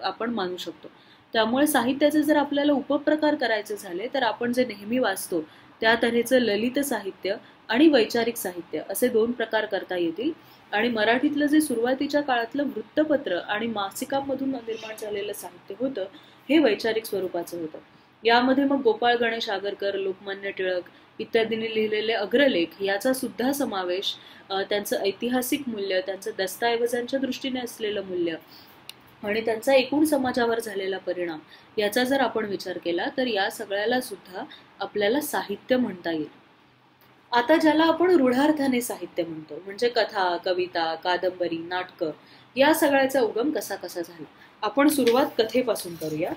आपण मानू शकतो. त्यामुळे साहित्याचे जर आपल्याला उपप्रकार करायचे झाले तर आपण जे नेहमी वाचतो त्या तऱ्हेचं ललित साहित्य आणि वैचारिक साहित्य असे 2 प्रकार करता येतील. आणि मराठीतलं जे सुरुवातीच्या काळातलं वृत्तपत्र आणि मासिकांमधून निर्माण झालेलं साहित्य होतं हे वैचारिक स्वरूपाचं होतं. यामध्ये मग गोपाळ गणेश आगरकर, लोकमान्य टिळक इत्यादींनी लिहिलेले अग्रलेख याचा सुद्धा समावेश, त्यांचं ऐतिहासिक मूल्य, त्यांचं दस्तऐवजांच्या दृष्टीने असलेलं मूल्य आणि त्यांचा एकूण समाजावर झालेला परिणाम याचा जर आपण विचार केला तर या सगळ्याला सुद्धा आपल्याला साहित्य म्हणता येईल. आता ज्याला आपण रूढार्थाने साहित्य म्हणतो म्हणजे कथा, कविता, कादंबरी, नाटकं या सगळ्याचा उगम कसा झाला. आपण सुरुवात कथेपासून करूया.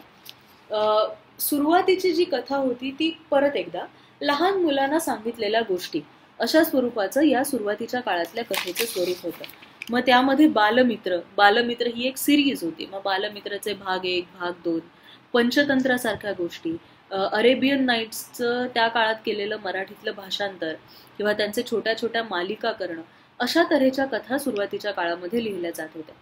सुरुवातीची जी कथा होती ती परत एकदा लहान मुलांना सांगितलेल्या गोष्टी अशा स्वरूपाचं या सुरुवातीच्या काळातल्या कथेचं स्वरूप होतं. मग त्यामध्ये बालमित्र ही एक सिरीज होती. मग बालमित्रचे भाग 1, भाग 2, पंचतंत्रासारख्या गोष्टी, अरेबियन नाईट्सचं त्या काळात केलेलं मराठीतलं भाषांतर किंवा त्यांचे छोट्या छोट्या मालिका करणं, अशा तऱ्हेच्या कथा सुरुवातीच्या काळामध्ये लिहिल्या जात होत्या.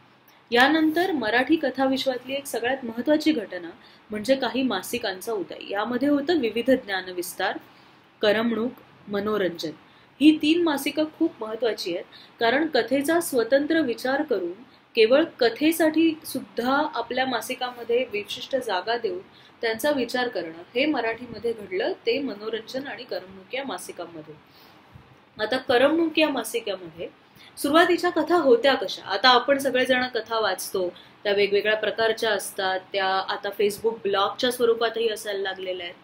यानंतर मराठी कथाविश्वातली एक सगळ्यात महत्वाची घटना म्हणजे काही मासिकांचा उदय. यामध्ये होतं विविध ज्ञानविस्तार, करमणूक, मनोरंजन. ही 3 मासिकं खूप महत्वाची आहेत, कारण कथेचा स्वतंत्र विचार करून केवळ कथेसाठी सुद्धा आपल्या मासिकामध्ये विशिष्ट जागा देऊन त्यांचा विचार करणं हे मराठीमध्ये घडलं, ते मनोरंजन आणि करमणूक या मासिकांमध्ये. आता करमणूक या मासिकामध्ये सुरुवातीच्या कथा होत्या कशा? आता आपण सगळेजण कथा वाचतो, त्या वेगवेगळ्या प्रकारच्या असतात, त्या आता फेसबुक ब्लॉगच्या स्वरूपातही असायला लागलेल्या आहेत.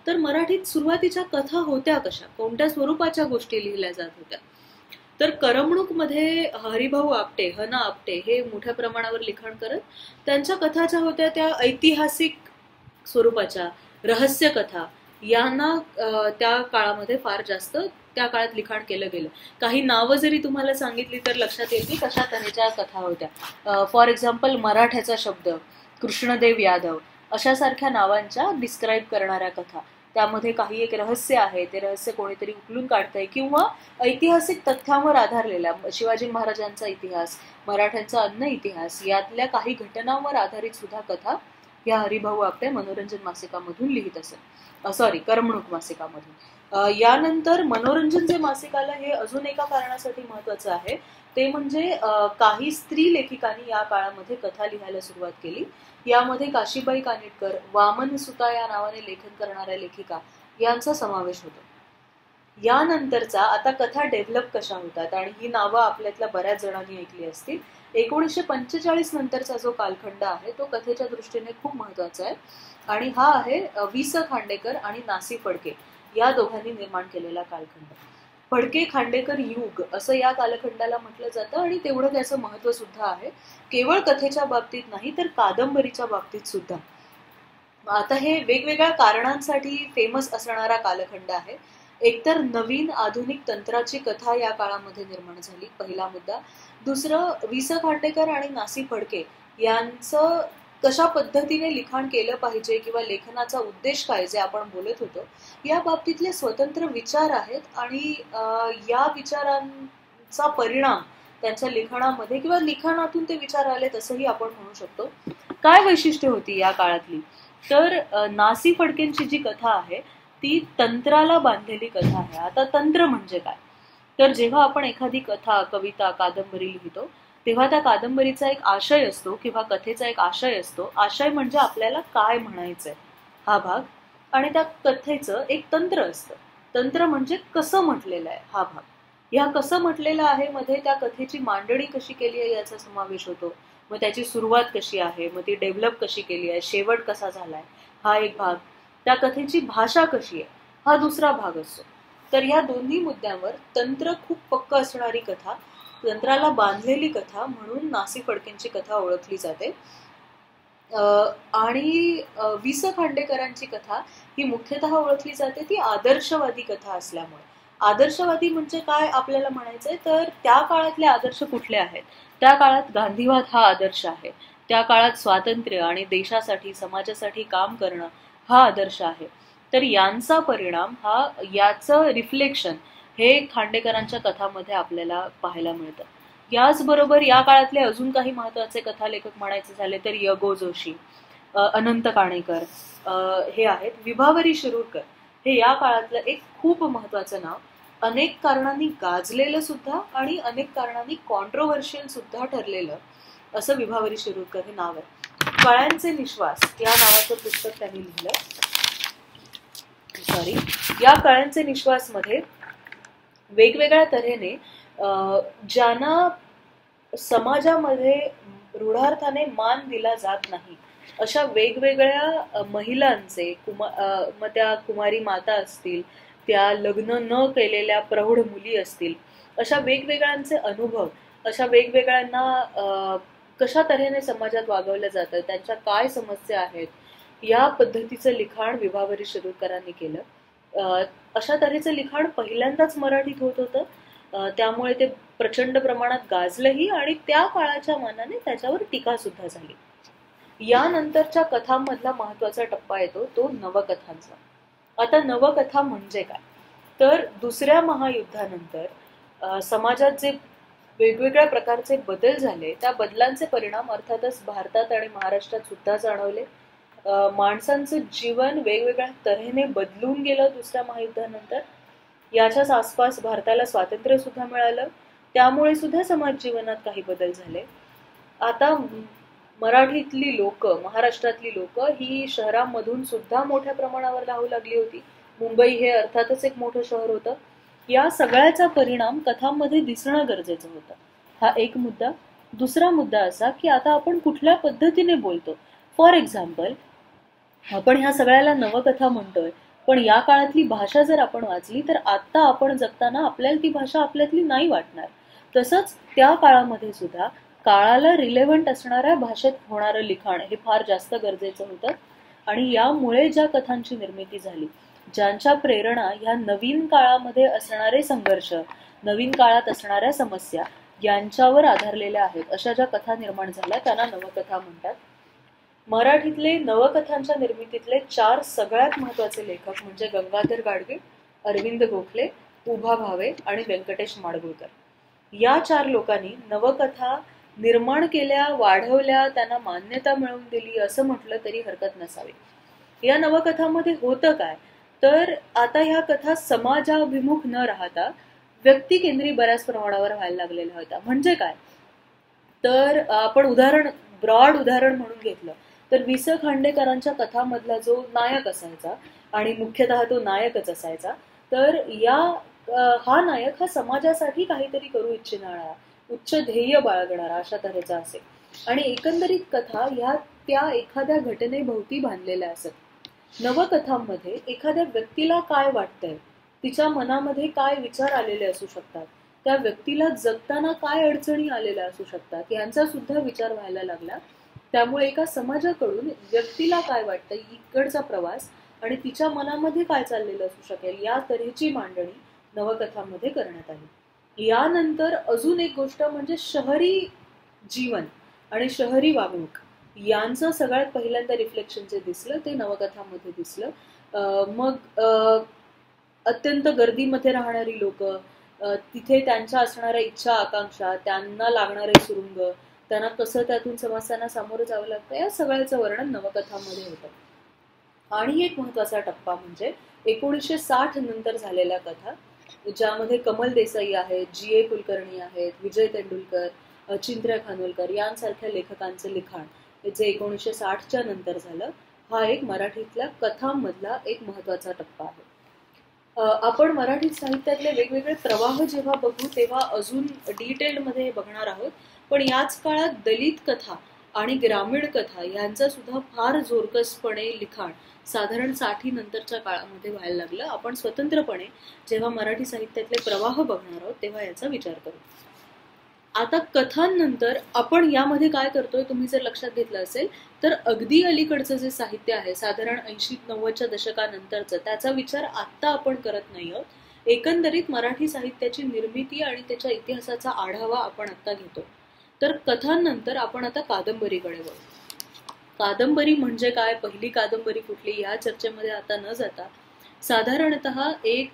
तर मराठीत सुरुवातीच्या कथा होत्या कशा? कोणत्या स्वरूपाच्या गोष्टी लिहिल्या जात होत्या? तर करमणूकमध्ये हरिभाऊ आपटे, हना आपटे हे मोठ्या प्रमाणावर लिखाण करत. त्यांच्या कथा ज्या होत्या त्या ऐतिहासिक स्वरूपाच्या, रहस्य कथा यांना त्या काळामध्ये फार जास्त त्या काळात लिखाण केलं गेलं. काही नावं जरी तुम्हाला सांगितली तर लक्षात येईल की कशा तऱ्हेच्या कथा होत्या. फॉर एक्झाम्पल मराठ्याचा शब्द, कृष्णदेव यादव अशा सारख्या नावांच्या डिस्क्राईब करणाऱ्या कथा. त्यामध्ये काही एक रहस्य आहे, ते रहस्य कोणीतरी उकलून काढतंय, किंवा ऐतिहासिक तथ्यांवर आधारलेला शिवाजी महाराजांचा इतिहास, मराठ्यांचा अन्न इतिहास यातल्या काही घटनांवर आधारित सुद्धा कथा या हरिभाऊ आपटे मनोरंजन मासिकामधून लिहित असत. करमणूक मासिकामधून. यानंतर मनोरंजन जे मासिक आलं हे अजून एका कारणासाठी महत्वाचं आहे, ते म्हणजे काही स्त्री लेखिकांनी या काळामध्ये कथा लिहायला सुरुवात केली. यामध्ये काशीबाई कानिटकर, वामन सुता या नावाने लेखन करणाऱ्या लेखिका यांचा समावेश होतो. यानंतरचा आता कथा डेव्हलप कशा होतात, आणि ही नावं आपल्यातल्या बऱ्याच जणांनी ऐकली असतील. 1945 नंतरचा जो कालखंड आहे तो कथेच्या दृष्टीने खूप महत्वाचा आहे, आणि हा आहे वि स खांडेकर आणि नासी फडके या दोघांनी निर्माण केलेला कालखंड. फडके खांडेकर युग असं या कालखंडाला म्हटलं जातं, आणि तेवढं त्याचं महत्व सुद्धा आहे, केवळ कथेच्या बाबतीत नाही तर कादंबरीच्या बाबतीत सुद्धा. आता हे वेगवेगळ्या कारणांसाठी फेमस असणारा कालखंड आहे. एकतर नवीन आधुनिक तंत्राची कथा या काळामध्ये निर्माण झाली, पहिला मुद्दा. दुसरं, वि स खांडेकर आणि नासी फडके यांचं कशा पद्धतीने लिखाण केलं पाहिजे किंवा लेखनाचा उद्देश काय, जे आपण बोलत होतो, या बाबतीतले स्वतंत्र विचार आहेत, आणि या विचारांचा परिणाम त्यांच्या लिखाणामध्ये किंवा लिखाणातून ते विचार आलेत असंही आपण म्हणू शकतो. काय वैशिष्ट्य होती या काळातली? तर नासी फडकेंची जी कथा आहे ती तंत्राला बांधलेली कथा आहे. आता तंत्र म्हणजे काय? तर जेव्हा आपण एखादी कथा, कविता, कादंबरी लिहितो तेव्हा त्या कादंबरीचा एक आशय असतो किंवा कथेचा एक आशय असतो. आशय म्हणजे आपल्याला काय म्हणायचंय हा भाग, आणि त्या कथेचं एक तंत्र असतं. तंत्र म्हणजे कसं म्हटलेलं आहे हा भाग. या कसं म्हटलेलं आहे मध्ये त्या कथेची मांडणी कशी केली आहे याचा समावेश होतो. मग त्याची सुरुवात कशी आहे, मग ती डेव्हलप कशी केली आहे, शेवट कसा झालाय हा एक भाग. त्या कथेची भाषा कशी आहे हा दुसरा भाग असतो. तर या दोन्ही मुद्द्यांवर तंत्र खूप पक्क असणारी कथा, तंत्राला बांधलेली कथा म्हणून नासी फडकेंची कथा ओळखली जाते. आणि वि स खांडेकरांची कथा ही मुख्यतः ओळखली जाते ती आदर्शवादी कथा असल्यामुळे. आदर्शवादी म्हणजे काय आपल्याला म्हणायचंय, तर त्या काळातले आदर्श कुठले आहेत? त्या काळात गांधीवाद हा आदर्श आहे. त्या काळात स्वातंत्र्य आणि देशासाठी, समाजासाठी काम करणं हा आदर्श आहे. तर यांचा परिणाम हा, याचं रिफ्लेक्शन हे खांडेकरांच्या कथामध्ये आपल्याला पाहायला मिळतं. याचबरोबर या काळातले अजून काही महत्वाचे कथालेखक म्हणायचे झाले तर य गो जोशी, अनंत काणेकर हे आहेत. विभावरी शिरूरकर हे या काळातलं एक खूप महत्वाचं नाव, अनेक कारणांनी गाजलेलं सुद्धा आणि अनेक कारणांनी कॉन्ट्रोव्हर्शियल सुद्धा ठरलेलं असं विभावरी शिरूरकर हे नाव आहे. कळ्यांचे निश्वास या नावाचं पुस्तक त्यांनी लिहिलं. या कळ्यांचे निश्वास मध्ये वेगवेगळ्या तऱ्हेने ज्यांना समाजामध्ये रूढार्थाने मान दिला जात नाही अशा वेगवेगळ्या महिलांचे, मग त्या कुमारी माता असतील, त्या लग्न न केलेल्या प्रौढ मुली असतील, अशा वेगवेगळ्यांचे अनुभव, अशा वेगवेगळ्यांना कशा तऱ्हेने समाजात वागवलं जातं, त्यांच्या काय समस्या आहेत, या पद्धतीचं लिखाण विभावरी शिरूरकरांनी केलं. अशा तऱ्हेचं लिखाण पहिल्यांदाच मराठीत होत होतं. त्यामुळे ते प्रचंड प्रमाणात गाजलंही आणि त्या काळाच्या मानाने त्याच्यावर टीका सुद्धा झाली. यानंतरच्या कथांमधला महत्वाचा टप्पा येतो तो नवकथांचा. आता नवकथा म्हणजे काय, तर दुसऱ्या महायुद्धानंतर समाजात जे वेगवेगळ्या प्रकारचे बदल झाले त्या बदलांचे परिणाम अर्थातच भारतात आणि महाराष्ट्रात सुद्धा जाणवले. माणसांचं जीवन वेगवेगळ्या तऱ्हेने बदलून गेलं दुसऱ्या महायुद्धानंतर. याच्याच आसपास भारताला स्वातंत्र्य सुद्धा मिळालं, त्यामुळे सुद्धा समाज जीवनात काही बदल झाले. आता मराठीतली लोक, महाराष्ट्रातली लोक ही शहरांमधून सुद्धा मोठ्या प्रमाणावर राहू लागली होती. मुंबई हे अर्थातच एक मोठं शहर होतं. या सगळ्याचा परिणाम कथांमध्ये दिसणं गरजेचं होतं. हा एक मुद्दा. दुसरा मुद्दा असा की आता आपण कुठल्या पद्धतीने बोलतो. फॉर एक्झाम्पल, आपण ह्या सगळ्याला नवकथा म्हणतोय, पण या काळातली भाषा जर आपण वाचली तर आता आपण जगताना आपल्याला ती भाषा आपल्यातली नाही वाटणार. तसंच त्या काळामध्ये सुद्धा काळाला रिलेव्हंट असणाऱ्या भाषेत होणारं लिखाण हे फार जास्त गरजेचं होतं. आणि यामुळे ज्या कथांची निर्मिती झाली, ज्यांच्या प्रेरणा ह्या नवीन काळामध्ये असणारे संघर्ष, नवीन काळात असणाऱ्या समस्या यांच्यावर आधारलेल्या आहेत, अशा ज्या कथा निर्माण झाल्या त्यांना नवकथा म्हणतात. मराठीतले नवकथांच्या निर्मितीतले 4 सगळ्यात महत्वाचे लेखक म्हणजे गंगाधर गाडगीळ, अरविंद गोखले, उभा भावे आणि व्यंकटेश माडगूळकर. या 4 लोकांनी नवकथा निर्माण केल्या, वाढवल्या, त्यांना मान्यता मिळवून दिली असं म्हटलं तरी हरकत नसावी. या नवकथांमध्ये होतं काय, तर आता ह्या कथा समाजाभिमुख न राहता व्यक्तिकेंद्री बऱ्याच प्रमाणावर व्हायला लागलेल्या होत्या. म्हणजे काय, तर आपण ब्रॉड उदाहरण म्हणून घेतलं तर वि स खांडेकरांच्या कथामधला जो नायक असायचा आणि मुख्यतः तो नायकच असायचा, तर हा नायक हा समाजासाठी काहीतरी करू इच्छिणारा, उच्च ध्येय बाळगणारा अशा तऱ्हेचा असेल. आणि एकंदरीत कथा ह्या त्या एखाद्या घटनेभोवती बांधलेल्या असत. नवकथांमध्ये एखाद्या व्यक्तीला काय वाटतंय, तिच्या मनामध्ये काय विचार आलेले असू शकतात, त्या व्यक्तीला जगताना काय अडचणी आलेल्या असू शकतात यांचा सुद्धा विचार व्हायला लागला. त्यामुळे एका समाजाकडून व्यक्तीला काय वाटतं, इकडचा प्रवास आणि तिच्या मनामध्ये काय चाललेलं असू शकेल या तऱ्हेची मांडणी नवकथांमध्ये करण्यात आली. यानंतर अजून एक गोष्ट म्हणजे शहरी जीवन आणि शहरी वागणूक यांचं सगळ्यात पहिल्यांदा रिफ्लेक्शन जे दिसलं ते नवकथांमध्ये दिसलं. मग अत्यंत गर्दीमध्ये राहणारी लोक, तिथे त्यांच्या असणाऱ्या इच्छा आकांक्षा, त्यांना लागणारे सुरुंग, त्यांना कसं त्यातून समस्यांना सामोरं जावं लागतं, या सगळ्याचं वर्णन नवकथांमध्ये होतं. आणि एक महत्वाचा टप्पा म्हणजे 1960 नंतर झालेल्या कथा, ज्यामध्ये कमल देसाई आहेत, जी ए कुलकर्णी आहेत, विजय तेंडुलकर, चिंत्र्या खानोलकर यांसारख्या लेखकांचं लिखाण जे 1960च्या नंतर झालं, हा एक मराठीतल्या कथांमधला एक महत्वाचा टप्पा आहे. आपण मराठी साहित्यातले वेगवेगळे प्रवाह जेव्हा बघू तेव्हा अजून डिटेलमध्ये बघणार आहोत. पण याच काळात दलित कथा आणि ग्रामीण कथा यांचं सुद्धा फार जोरकसपणे लिखाण साधारण 60 नंतरच्या काळामध्ये व्हायला लागलं. आपण स्वतंत्रपणे जेव्हा मराठी साहित्यातले प्रवाह बघणार आहोत तेव्हा याचा विचार करू. आता कथांनंतर आपण यामध्ये काय करतोय, तुम्ही जर लक्षात घेतलं असेल तर अगदी अलीकडचं जे साहित्य आहे साधारण 80-90च्या दशकानंतरचं, त्याचा विचार आता आपण करत नाही आहोत. एकंदरीत मराठी साहित्याची निर्मिती आणि त्याच्या इतिहासाचा आढावा आपण आता घेतो. तर कथांनंतर आपण आता कादंबरीकडे वळू. कादंबरी म्हणजे काय, पहिली कादंबरी कुठली, या चर्चेमध्ये आता न जाता साधारणतः एक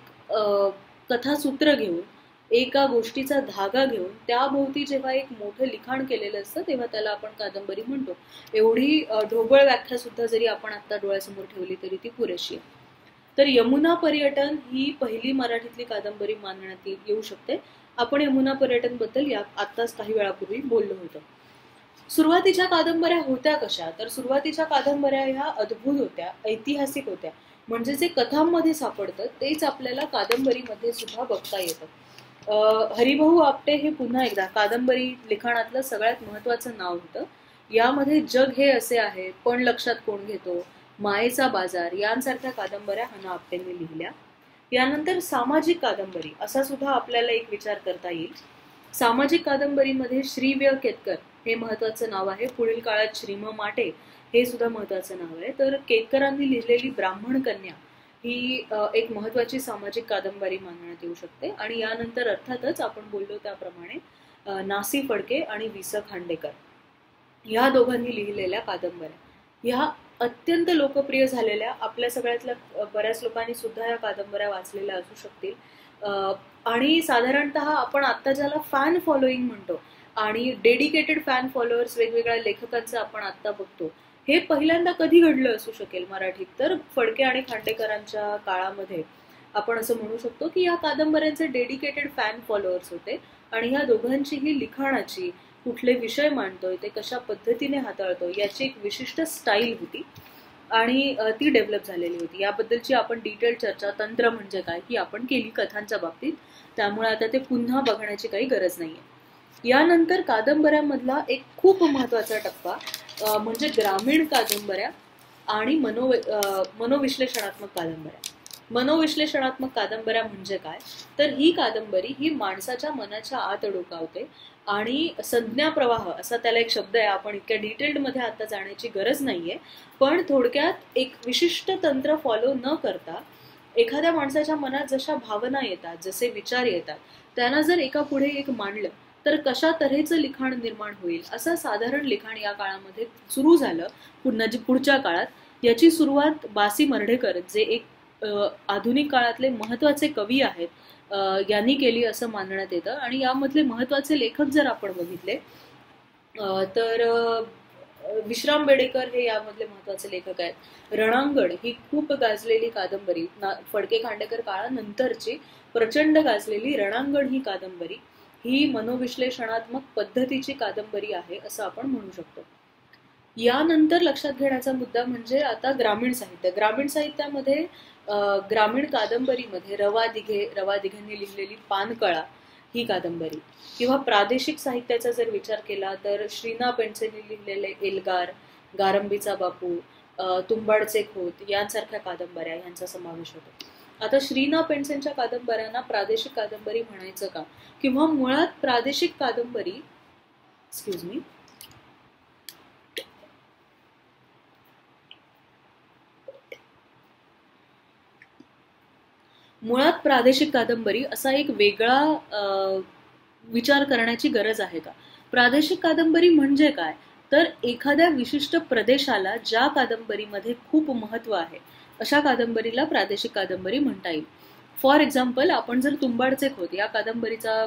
कथासूत्र घेऊन, एका गोष्टीचा धागा घेऊन त्याभोवती जेव्हा एक मोठं लिखाण केलेलं असतं तेव्हा त्याला आपण कादंबरी म्हणतो. एवढी ढोबळ व्याख्या सुद्धा जरी आपण आता डोळ्यासमोर ठेवली तरी ती पुरेशी आहे. तर यमुना पर्यटन ही पहिली मराठीतली कादंबरी मानण्यात येऊ शकते. आपण यमुना पर्यटन बद्दल आत्ताच काही वेळापूर्वी बोललो होतो. सुरुवातीच्या कादंबऱ्या होत्या कशा, तर सुरुवातीच्या कादंबऱ्या ह्या अद्भुत होत्या, ऐतिहासिक होत्या. म्हणजे जे कथांमध्ये सापडतं तेच आपल्याला कादंबरीमध्ये सुद्धा बघता येतं. हरिभाऊ आपटे हे पुन्हा एकदा कादंबरी लिखाणातलं सगळ्यात महत्वाचं नाव होतं. यामध्ये जग हे असे आहे, पण लक्षात कोण घेतो, मायेचा बाजार यांसारख्या कादंबऱ्या हना आपटेंनी लिहिल्या. यानंतर सामाजिक कादंबरी असा सुद्धा आपल्याला एक विचार करता येईल. सामाजिक कादंबरीमध्ये श्री व्य केतकर हे महत्वाचं नाव आहे. पुढील काळात श्रीम माटे हे सुद्धा महत्वाचं नाव आहे. तर केतकरांनी लिहिलेली ब्राह्मण कन्या ही एक महत्त्वाची सामाजिक कादंबरी मानण्यात येऊ शकते. आणि यानंतर अर्थातच आपण बोललो त्याप्रमाणे नासी फडके आणि वि स खांडेकर ह्या दोघांनी लिहिलेल्या कादंबऱ्या ह्या अत्यंत लोकप्रिय झालेल्या, आपल्या सगळ्यातल्या बऱ्याच लोकांनी सुद्धा या कादंबऱ्या वाचलेल्या असू शकतील. आणि साधारणतः आपण आता ज्याला फॅन फॉलोईंग म्हणतो आणि डेडिकेटेड फॅन फॉलोअर्स वेगवेगळ्या लेखकांचं आपण आता बघतो, हे पहिल्यांदा कधी घडलं असू शकेल मराठीत, तर फडके आणि खांडेकरांच्या काळामध्ये आपण असं म्हणू शकतो की या कादंबऱ्यांचे डेडिकेटेड फॅन फॉलोअर्स होते. आणि ह्या दोघांचीही लिखाणाची, कुठले विषय मांडतोय, ते कशा पद्धतीने हाताळतोय, याची एक विशिष्ट स्टाईल होती आणि ती डेव्हलप झालेली होती. याबद्दलची आपण डिटेल चर्चा, तंत्र म्हणजे काय, ही आपण केली कथांच्या बाबतीत, त्यामुळे आता ते पुन्हा बघण्याची काही गरज नाहीये. यानंतर कादंबऱ्यामधला एक खूप महत्वाचा टप्पा म्हणजे ग्रामीण कादंबऱ्या आणि मनोविश्लेषणात्मक कादंबऱ्या. मनोविश्लेषणात्मक कादंबऱ्या म्हणजे काय, तर ही कादंबरी ही माणसाच्या मनाच्या आत डोकावते आणि संज्ञा प्रवाह असा त्याला एक शब्द आहे, आपण इतक्या डिटेल्डमध्ये आता जाण्याची गरज नाहीये, पण थोडक्यात एक विशिष्ट तंत्र फॉलो न करता एखाद्या माणसाच्या मनात जशा भावना येतात, जसे विचार येतात, त्यांना जर एका पुढे एक मांडलं तर कशा तऱ्हेचं लिखाण निर्माण होईल, असं साधारण लिखाण या काळामध्ये सुरू झालं. पुढच्या काळात याची सुरुवात बासी मर्ढेकर, जे एक आधुनिक काळातले महत्वाचे कवी आहेत, यांनी केली असं मानण्यात येतं. आणि यामधले महत्वाचे लेखक जर आपण बघितले तर विश्राम बेडेकर हे यामधले महत्वाचे लेखक आहेत. रणांगण ही खूप गाजलेली कादंबरी, फडके खांडेकर काळानंतरची प्रचंड गाजलेली रणांगण ही कादंबरी ही मनोविश्लेषणात्मक पद्धतीची कादंबरी आहे असं आपण म्हणू शकतो. यानंतर लक्षात घेण्याचा मुद्दा म्हणजे आता ग्रामीण साहित्य. ग्रामीण साहित्यामध्ये ग्रामीण कादंबरीमध्ये रवा दिघेंनी लिहिलेली पानकळा ही कादंबरी, किंवा प्रादेशिक साहित्याचा जर विचार केला तर श्रीना पेंडसेंनी लिहिलेले एल्गार, गारंबीचा बापू, तुंबाडचे खोत यांसारख्या कादंबऱ्या यांचा समावेश होतो. आता श्रीना पेंडसेंच्या कादंबऱ्यांना प्रादेशिक कादंबरी म्हणायचं का, किंवा मुळात प्रादेशिक कादंबरी मुळात प्रादेशिक कादंबरी असा एक वेगळा विचार करण्याची गरज आहे का. प्रादेशिक कादंबरी म्हणजे काय, तर एखाद्या विशिष्ट प्रदेशाला ज्या कादंबरीमध्ये खूप महत्व आहे अशा कादंबरीला प्रादेशिक कादंबरी म्हणता येईल. फॉर एक्झाम्पल, आपण जर तुंबाडचे खोत या कादंबरीचा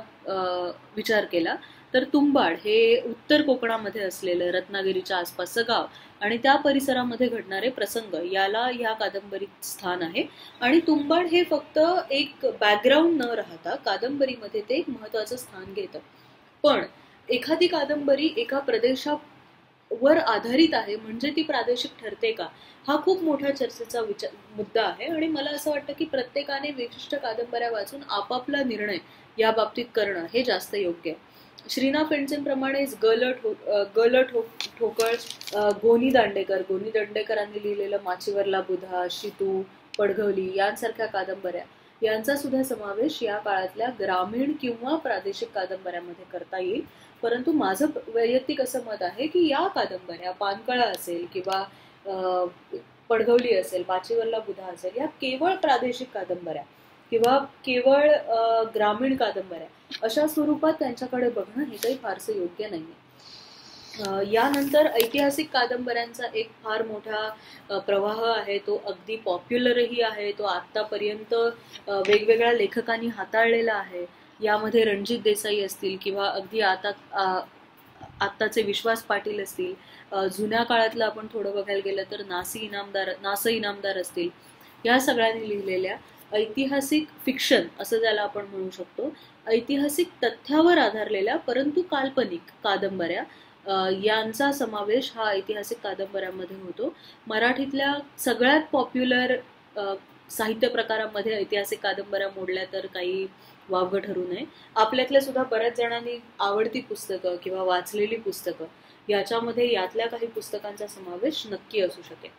विचार केला तर तुंबाड हे उत्तर कोकणामध्ये असलेलं रत्नागिरीच्या आसपासचं गाव आणि त्या परिसरामध्ये घडणारे प्रसंग याला या कादंबरीत स्थान आहे. आणि तुंबाड हे फक्त एक बॅकग्राऊंड न राहता कादंबरीमध्ये ते एक महत्वाचं स्थान घेतं. पण एखादी कादंबरी एका प्रदेशावर आधारित आहे म्हणजे ती प्रादेशिक ठरते का, हा खूप मोठ्या चर्चेचा मुद्दा आहे. आणि मला असं वाटतं की प्रत्येकाने विशिष्ट कादंबऱ्या वाचून आपापला निर्णय या बाबतीत करणं हे जास्त योग्य आहे. श्रीना पेंडसेंप्रमाणेच ठोकळ, गोनी दांडेकरांनी लिहिलेलं माचीवरला बुधा, शितू, पडघवली यांसारख्या कादंबऱ्या यांचा सुद्धा समावेश या काळातल्या ग्रामीण किंवा प्रादेशिक कादंबऱ्यामध्ये करता येईल. परंतु माझं वैयक्तिक असं मत आहे की या कादंबऱ्या, पानकळा असेल किंवा पडघवली असेल, माचीवरला बुधा असेल, या केवळ प्रादेशिक कादंबऱ्या किंवा केवळ ग्रामीण कादंबऱ्या अशा स्वरूपात त्यांच्याकडे बघणं हे काही फारसं योग्य नाहीये. यानंतर ऐतिहासिक कादंबऱ्यांचा एक फार मोठा प्रवाह आहे, तो अगदी पॉप्युलरही आहे, तो आतापर्यंत वेगवेगळ्या लेखकांनी हाताळलेला आहे. यामध्ये रणजित देसाई असतील किंवा अगदी आत्ताचे विश्वास पाटील असतील, जुन्या काळातलं आपण थोडं बघायला गेलं तर नास इनामदार असतील, या सगळ्यांनी लिहिलेल्या ऐतिहासिक फिक्शन असं ज्याला आपण म्हणू शकतो, ऐतिहासिक तथ्यावर आधारलेल्या परंतु काल्पनिक कादंबऱ्या यांचा समावेश हा ऐतिहासिक कादंबऱ्यामध्ये होतो. मराठीतल्या सगळ्यात पॉप्युलर साहित्य प्रकारामध्ये ऐतिहासिक कादंबऱ्या मोडल्या तर काही वावगं ठरू नये. आपल्यातल्या सुद्धा बऱ्याच जणांनी आवडती पुस्तकं किंवा वाचलेली पुस्तकं याच्यामध्ये यातल्या काही पुस्तकांचा समावेश नक्की असू शकेल.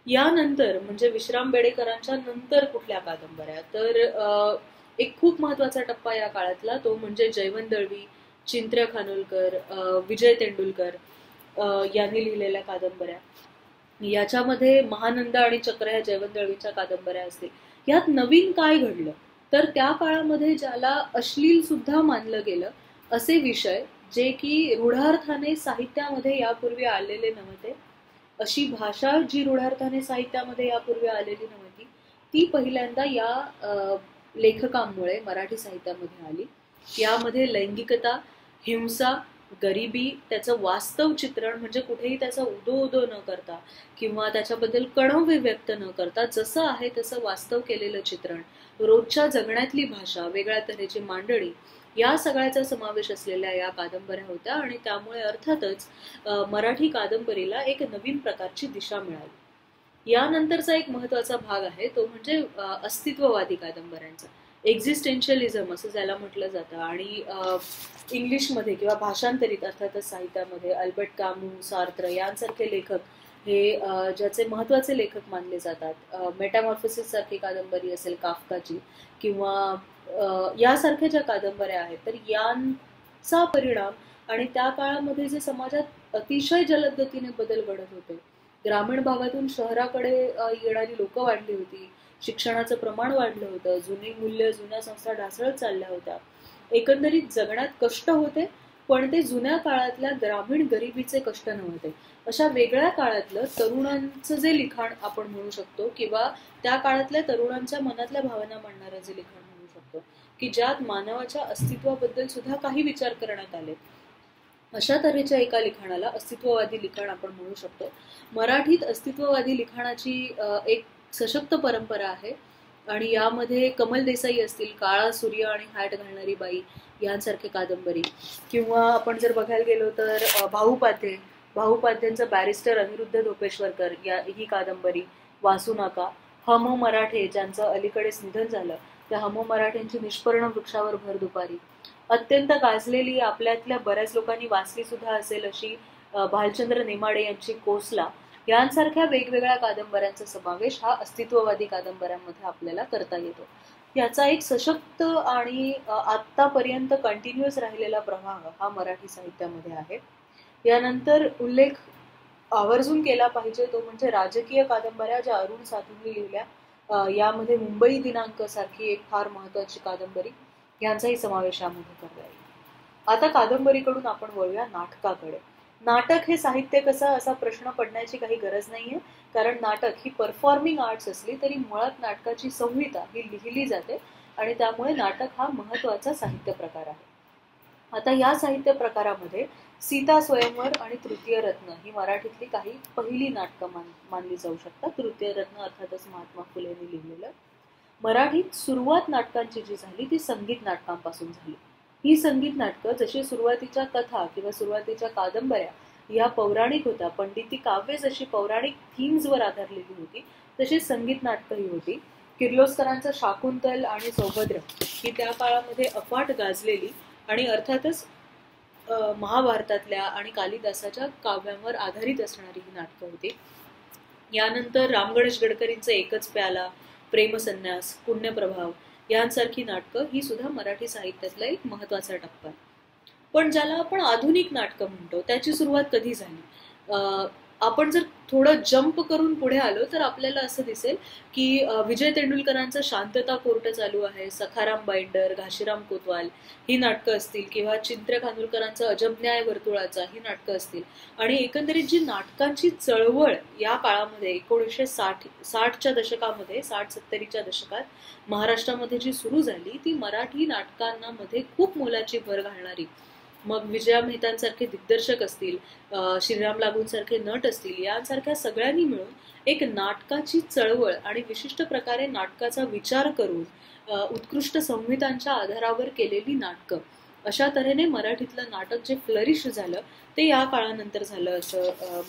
यानंतर म्हणजे विश्राम बेडेकरांच्या नंतर कुठल्या कादंबऱ्या, तर एक खूप महत्वाचा टप्पा या काळातला तो म्हणजे जयवंत दळवी, चिंत्र्य खानोलकर, विजय तेंडुलकर यांनी लिहिलेल्या कादंबऱ्या. याच्यामध्ये महानंदा आणि चक्र ह्या जयवंत दळवीच्या कादंबऱ्या असतील. यात नवीन काय घडलं, तर त्या काळामध्ये ज्याला अश्लील सुद्धा मानलं गेलं असे विषय, जे की रूढार्थाने साहित्यामध्ये यापूर्वी आलेले नव्हते, अशी भाषा जी रूढार्थाने साहित्यामध्ये यापूर्वी आलेली नव्हती, ती पहिल्यांदा या लेखकांमुळे मराठी साहित्यामध्ये आली. यामध्ये लैंगिकता, हिंसा, गरिबी, त्याचं वास्तव चित्रण, म्हणजे कुठेही त्याचा उदो न करता किंवा त्याच्याबद्दल कणव्य व्यक्त न करता जसं आहे तसं वास्तव केलेलं चित्रण, रोजच्या जगण्यातली भाषा, वेगळ्या तऱ्हेची मांडणी, या सगळ्याचा समावेश असलेल्या या कादंबऱ्या होत्या. आणि त्यामुळे अर्थातच मराठी कादंबरीला एक नवीन प्रकारची दिशा मिळाली. यानंतरचा एक महत्वाचा भाग आहे तो म्हणजे अस्तित्ववादी कादंबऱ्यांचा. एक्झिस्टेन्शियलिझम असं ज्याला म्हटलं जातं. आणि इंग्लिशमध्ये किंवा भाषांतरित अर्थातच साहित्यामध्ये अल्बर्ट कामू, सार्त्र यांसारखे लेखक हे ज्याचे महत्वाचे लेखक मानले जातात. मेटामॉर्फोसिस सारखी कादंबरी असेल काफकाची, किंवा यासारख्या ज्या कादंबऱ्या आहेत, तर यांचा परिणाम आणि त्या काळामध्ये जे समाजात अतिशय जलद गतीने बदल घडत होते, ग्रामीण भागातून शहराकडे येणारी लोक वाढली होती, शिक्षणाचं प्रमाण वाढलं होतं, जुनी मूल्य, जुन्या संस्था ढासळत चालल्या होत्या, एकंदरीत जगण्यात कष्ट होते, पण ते जुन्या काळातल्या ग्रामीण गरिबीचे कष्ट नव्हते. अशा वेगळ्या काळातलं तरुणांचं जे लिखाण आपण म्हणू शकतो, किंवा त्या काळातल्या तरुणांच्या मनातल्या भावना मांडणारं जे लिखाण म्हणू शकतो, की ज्यात मानवाच्या अस्तित्वाबद्दल सुद्धा काही विचार करण्यात आले, अशा तऱ्हेच्या एका लिखाणाला अस्तित्ववादी लिखाण आपण म्हणू शकतो. मराठीत अस्तित्ववादी लिखाणाची एक सशक्त परंपरा आहे. आणि यामध्ये कमल देसाई असतील, काळा सूर्य आणि हॅट घालणारी बाई यांसारखे कादंबरी, किंवा आपण जर बघायला गेलो तर भाऊपाध्यांचं बॅरिस्टर अनिरुद्ध धोपेश्वरकर ही कादंबरी, वासुनाका, हम मराठे ज्यांचं अलीकडेच निधन झालं, त्या हम मराठ्यांची निष्पर्ण वृक्षावर भर दुपारी, अत्यंत गाजलेली, आपल्यातल्या बऱ्याच लोकांनी वाचली सुद्धा असेल अशी भालचंद्र नेमाडे यांची कोसला, यांसारख्या वेगवेगळ्या कादंबऱ्यांचा समावेश हा अस्तित्ववादी कादंबऱ्यांमध्ये आपल्याला करता येतो. याचा एक सशक्त आणि आतापर्यंत कंटिन्युअस राहिलेला प्रवाह हा मराठी साहित्यामध्ये आहे. यानंतर उल्लेख आवर्जून केला पाहिजे तो म्हणजे राजकीय कादंबऱ्या ज्या अरुण साधूंनी लिहिल्या. यामध्ये मुंबई दिनांक सारखी एक फार महत्वाची कादंबरी, यांचाही समावेश यामध्ये करता येईल. आता कादंबरीकडून आपण वळूया नाटकाकडे. नाटक हे साहित्य कसं असा प्रश्न पडण्याची काही गरज नाहीये, कारण नाटक ही परफॉर्मिंग आर्ट्स असली तरी मुळात नाटकाची संहिता ही लिहिली जाते, आणि त्यामुळे नाटक हा महत्वाचा साहित्य प्रकार आहे. आता या साहित्य प्रकारामध्ये सीता स्वयंवर आणि तृतीय रत्न ही मराठीतली काही पहिली नाटकं मानली जाऊ शकतात. तृतीय रत्न अर्थातच महात्मा फुलेंनी लिहिलेलं. मराठीत सुरुवात नाटकांची जी झाली ती संगीत नाटकांपासून झाली. ही संगीत नाटकं जशी सुरुवातीच्या कथा किंवा सुरुवातीच्या कादंबऱ्या या पौराणिक होत्या, पंडिती काव्य जशी पौराणिक थीम्सवर आधारलेली होती, तशी संगीत नाटकं ही होती. किर्लोस्करांचं शाकुंतल आणि सौभद्र ही त्या काळामध्ये अफाट गाजलेली आणि अर्थातच महाभारतातल्या आणि कालिदासाच्या काव्यांवर आधारित असणारी ही नाटकं होती. यानंतर राम गणेश गडकरींचं एकच प्याला, प्रेमसन्यास, पुण्यप्रभाव यांसारखी नाटकं ही सुद्धा मराठी साहित्यातला एक महत्वाचा टप्पा. पण ज्याला आपण आधुनिक नाटकं म्हणतो त्याची सुरुवात कधी झाली? आपण जर थोडं जंप करून पुढे आलो तर आपल्याला असं दिसेल की विजय तेंडुलकरांचं शांतता कोर्ट चालू आहे, सखाराम बाइंडर, घाशीराम कोतवाल ही नाटकं असतील, किंवा चिंत्र खानोलकरांचं अजब न्याय वर्तुळाचा ही नाटकं असतील. आणि एकंदरीत जी नाटकांची चळवळ या काळामध्ये 1960च्या दशकामध्ये, 60-70च्या दशकात महाराष्ट्रामध्ये जी सुरू झाली ती मराठी नाटकांना मध्ये खूप मोलाची भर घालणारी, मग विजया मेहतांसारखे दिग्दर्शक असतील, श्रीराम लागूंसारखे नट असतील, यांसारख्या सगळ्यांनी मिळून एक नाटकाची चळवळ आणि विशिष्ट प्रकारे नाटकाचा विचार करून उत्कृष्ट संहितांच्या आधारावर केलेली नाटकं, अशा तऱ्हेने मराठीतलं नाटक जे फ्लरिश झालं ते या काळानंतर झालं असं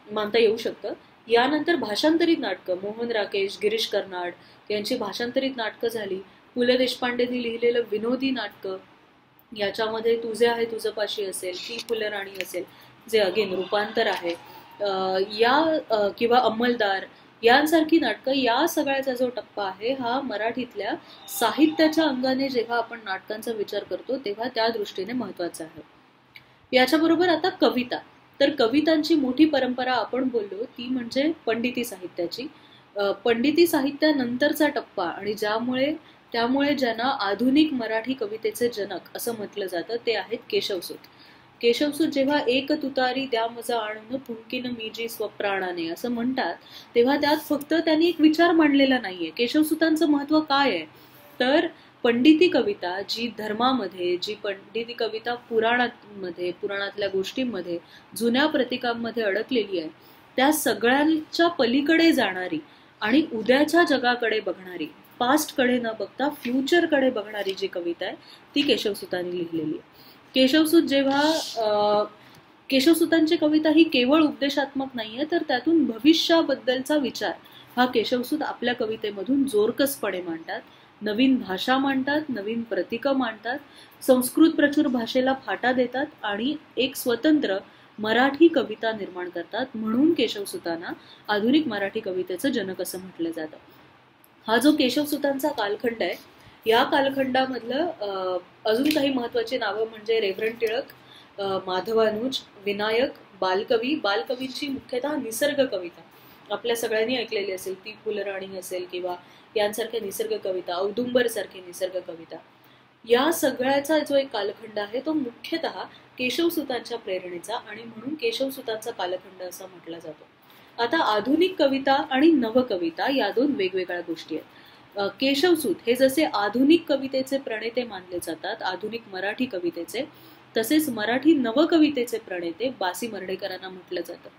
मानता येऊ शकतं. यानंतर भाषांतरित नाटकं, मोहन राकेश, गिरीश कर्नाड यांची भाषांतरित नाटकं झाली. पु ल देशपांडेंनी लिहिलेलं विनोदी नाटकं, याच्यामध्ये तुझे आहे तुझं पाशी असेल, ती फुलराणी असेल, जे अगेन रूपांतर आहे, किंवा अंमलदार यांसारखी नाटकं, या सगळ्याचा जो टप्पा आहे हा मराठीतल्या साहित्याच्या अंगाने जेव्हा आपण नाटकांचा विचार करतो तेव्हा त्या दृष्टीने महत्वाचा आहे. याच्याबरोबर आता कविता. तर कवितांची मोठी परंपरा आपण बोललो ती म्हणजे पंडिती साहित्याची. पंडिती साहित्यानंतरचा टप्पा आणि त्यामुळे ज्यांना आधुनिक मराठी कवितेचे जनक असं म्हटलं जातं ते आहेत केशवसूत. केशवसूत जेव्हा एक तुतारी द्या मजा आणून फुंकीन मी जी स्वप्राणाने असं म्हणतात, तेव्हा त्यात फक्त त्यांनी एक विचार मांडलेला नाहीये. केशवसूतांचं महत्व काय आहे तर पंडिती कविता जी धर्मामध्ये, जी पंडिती कविता पुराणातल्या गोष्टींमध्ये, जुन्या प्रतीकांमध्ये अडकलेली आहे, त्या सगळ्यांच्या पलीकडे जाणारी आणि उद्याच्या जगाकडे बघणारी, पास्टकडे न बघता फ्युचरकडे बघणारी जी कविता आहे ती केशवसूतांनी लिहिलेली आहे. केशवसूतांची कविता ही केवळ उपदेशात्मक नाहीये, तर त्यातून भविष्याबद्दलचा विचार हा केशवसूत आपल्या कवितेमधून जोरकसपणे मांडतात. नवीन भाषा मांडतात, नवीन प्रतीकं मांडतात, संस्कृत प्रचूर भाषेला फाटा देतात आणि एक स्वतंत्र मराठी कविता निर्माण करतात. म्हणून केशवसूतांना आधुनिक मराठी कवितेचं जनक असं म्हटलं जातं. हा जो केशवसूतांचा कालखंड आहे, या कालखंडामधलं अजून काही महत्वाची नावं म्हणजे रेव्हरंड टिळक, माधवानुज, विनायक, बालकवींची मुख्यतः निसर्ग कविता आपल्या सगळ्यांनी ऐकलेली असेल, ती फुलराणी असेल किंवा यांसारख्या निसर्ग कविता, औदुंबर सारखी निसर्ग कविता, या सगळ्याचा जो एक कालखंड आहे तो मुख्यतः केशवसूतांच्या प्रेरणेचा आणि म्हणून केशवसूतांचा कालखंड असा म्हटला जातो. आता आधुनिक कविता आणि नवकविता या दोन वेगवेगळ्या गोष्टी आहेत. केशवसूत हे जसे आधुनिक कवितेचे प्रणेते मानले जातात, आधुनिक मराठी कवितेचे, तसेच मराठी नवकवितेचे प्रणेते बासी मर्ढेकरांना म्हटलं जातं.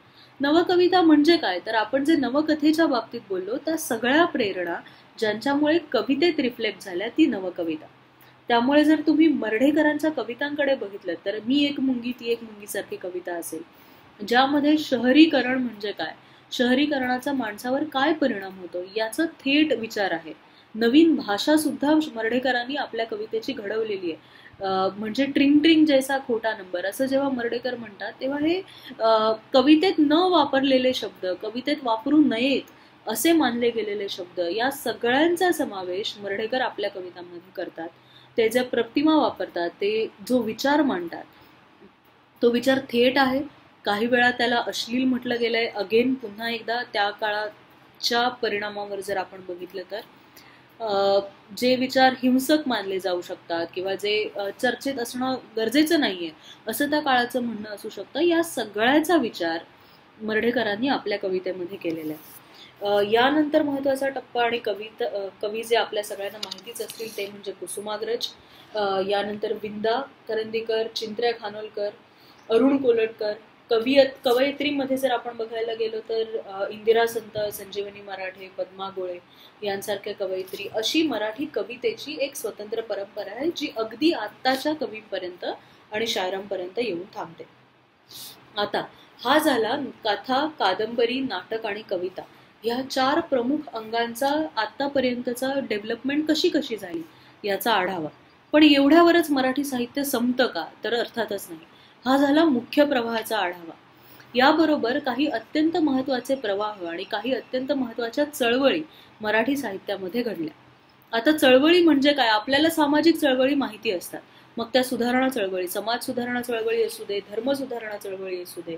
नवकविता म्हणजे काय तर आपण जे नवकथेच्या बाबतीत बोललो त्या सगळ्या प्रेरणा ज्यांच्यामुळे कवितेत रिफ्लेक्ट झाल्या ती नवकविता. त्यामुळे जर तुम्ही मर्ढेकरांच्या कवितांकडे बघितलं तर मी एक मुंगी ती एक मुंगी सारखी कविता असेल, ज्यामध्ये शहरीकरण म्हणजे काय, शहरीकरणाचा माणसावर काय परिणाम होतो याचा थेट विचार आहे. नवीन भाषा सुद्धा मर्ढेकरांनी आपल्या कवितेची घडवलेली आहे. म्हणजे ट्रिंग ट्रिंग जैसा खोटा नंबर असं जेव्हा मर्ढेकर म्हणतात तेव्हा हे कवितेत न वापरलेले शब्द, कवितेत वापरू नयेत असे मानले गेलेले शब्द, या सगळ्यांचा समावेश मर्ढेकर आपल्या कवितांमध्ये करतात. ते जे प्रतिमा वापरतात, ते जो विचार मांडतात, तो विचार थेट आहे. काही वेळा त्याला अश्लील म्हटलं गेलंय. अगेन पुन्हा एकदा त्या काळाच्या परिणामावर जर आपण बघितलं तर जे विचार हिंसक मानले जाऊ शकतात किंवा जे चर्चेत असणं गरजेचं नाहीये असं त्या काळाचं म्हणणं असू शकतं, या सगळ्याचा विचार मर्ढेकरांनी आपल्या कवितेमध्ये केलेला आहे. यानंतर महत्वाचा टप्पा आणि कवी जे आपल्या सगळ्यांना माहितीच असतील ते म्हणजे कुसुमाग्रज. यानंतर विंदा करंदीकर, चिंत्र्या खानोलकर, अरुण कोलटकर. कवयित्रीमध्ये जर आपण बघायला गेलो तर इंदिरा संत, संजीवनी मराठे, पद्मा गोळे यांसारख्या कवयित्री, अशी मराठी कवितेची एक स्वतंत्र परंपरा आहे जी अगदी आत्ताच्या कवींपर्यंत आणि शायरांपर्यंत येऊन थांबते. आता हा झाला कथा, कादंबरी, नाटक आणि कविता ह्या 4 प्रमुख अंगांचा आतापर्यंतचा डेव्हलपमेंट कशी झाली याचा आढावा. पण एवढ्यावरच मराठी साहित्य संपतं का तर अर्थातच नाही. हा झाला मुख्य प्रवाहाचा आढावा. याबरोबर काही अत्यंत महत्वाचे प्रवाह आणि काही अत्यंत महत्वाच्या चळवळी मराठी साहित्यामध्ये घडल्या. आता चळवळी म्हणजे काय, आपल्याला सामाजिक चळवळी माहिती असतात, मग त्या सुधारणा चळवळी, समाज सुधारणा चळवळी असू दे, धर्म सुधारणा चळवळी असू दे,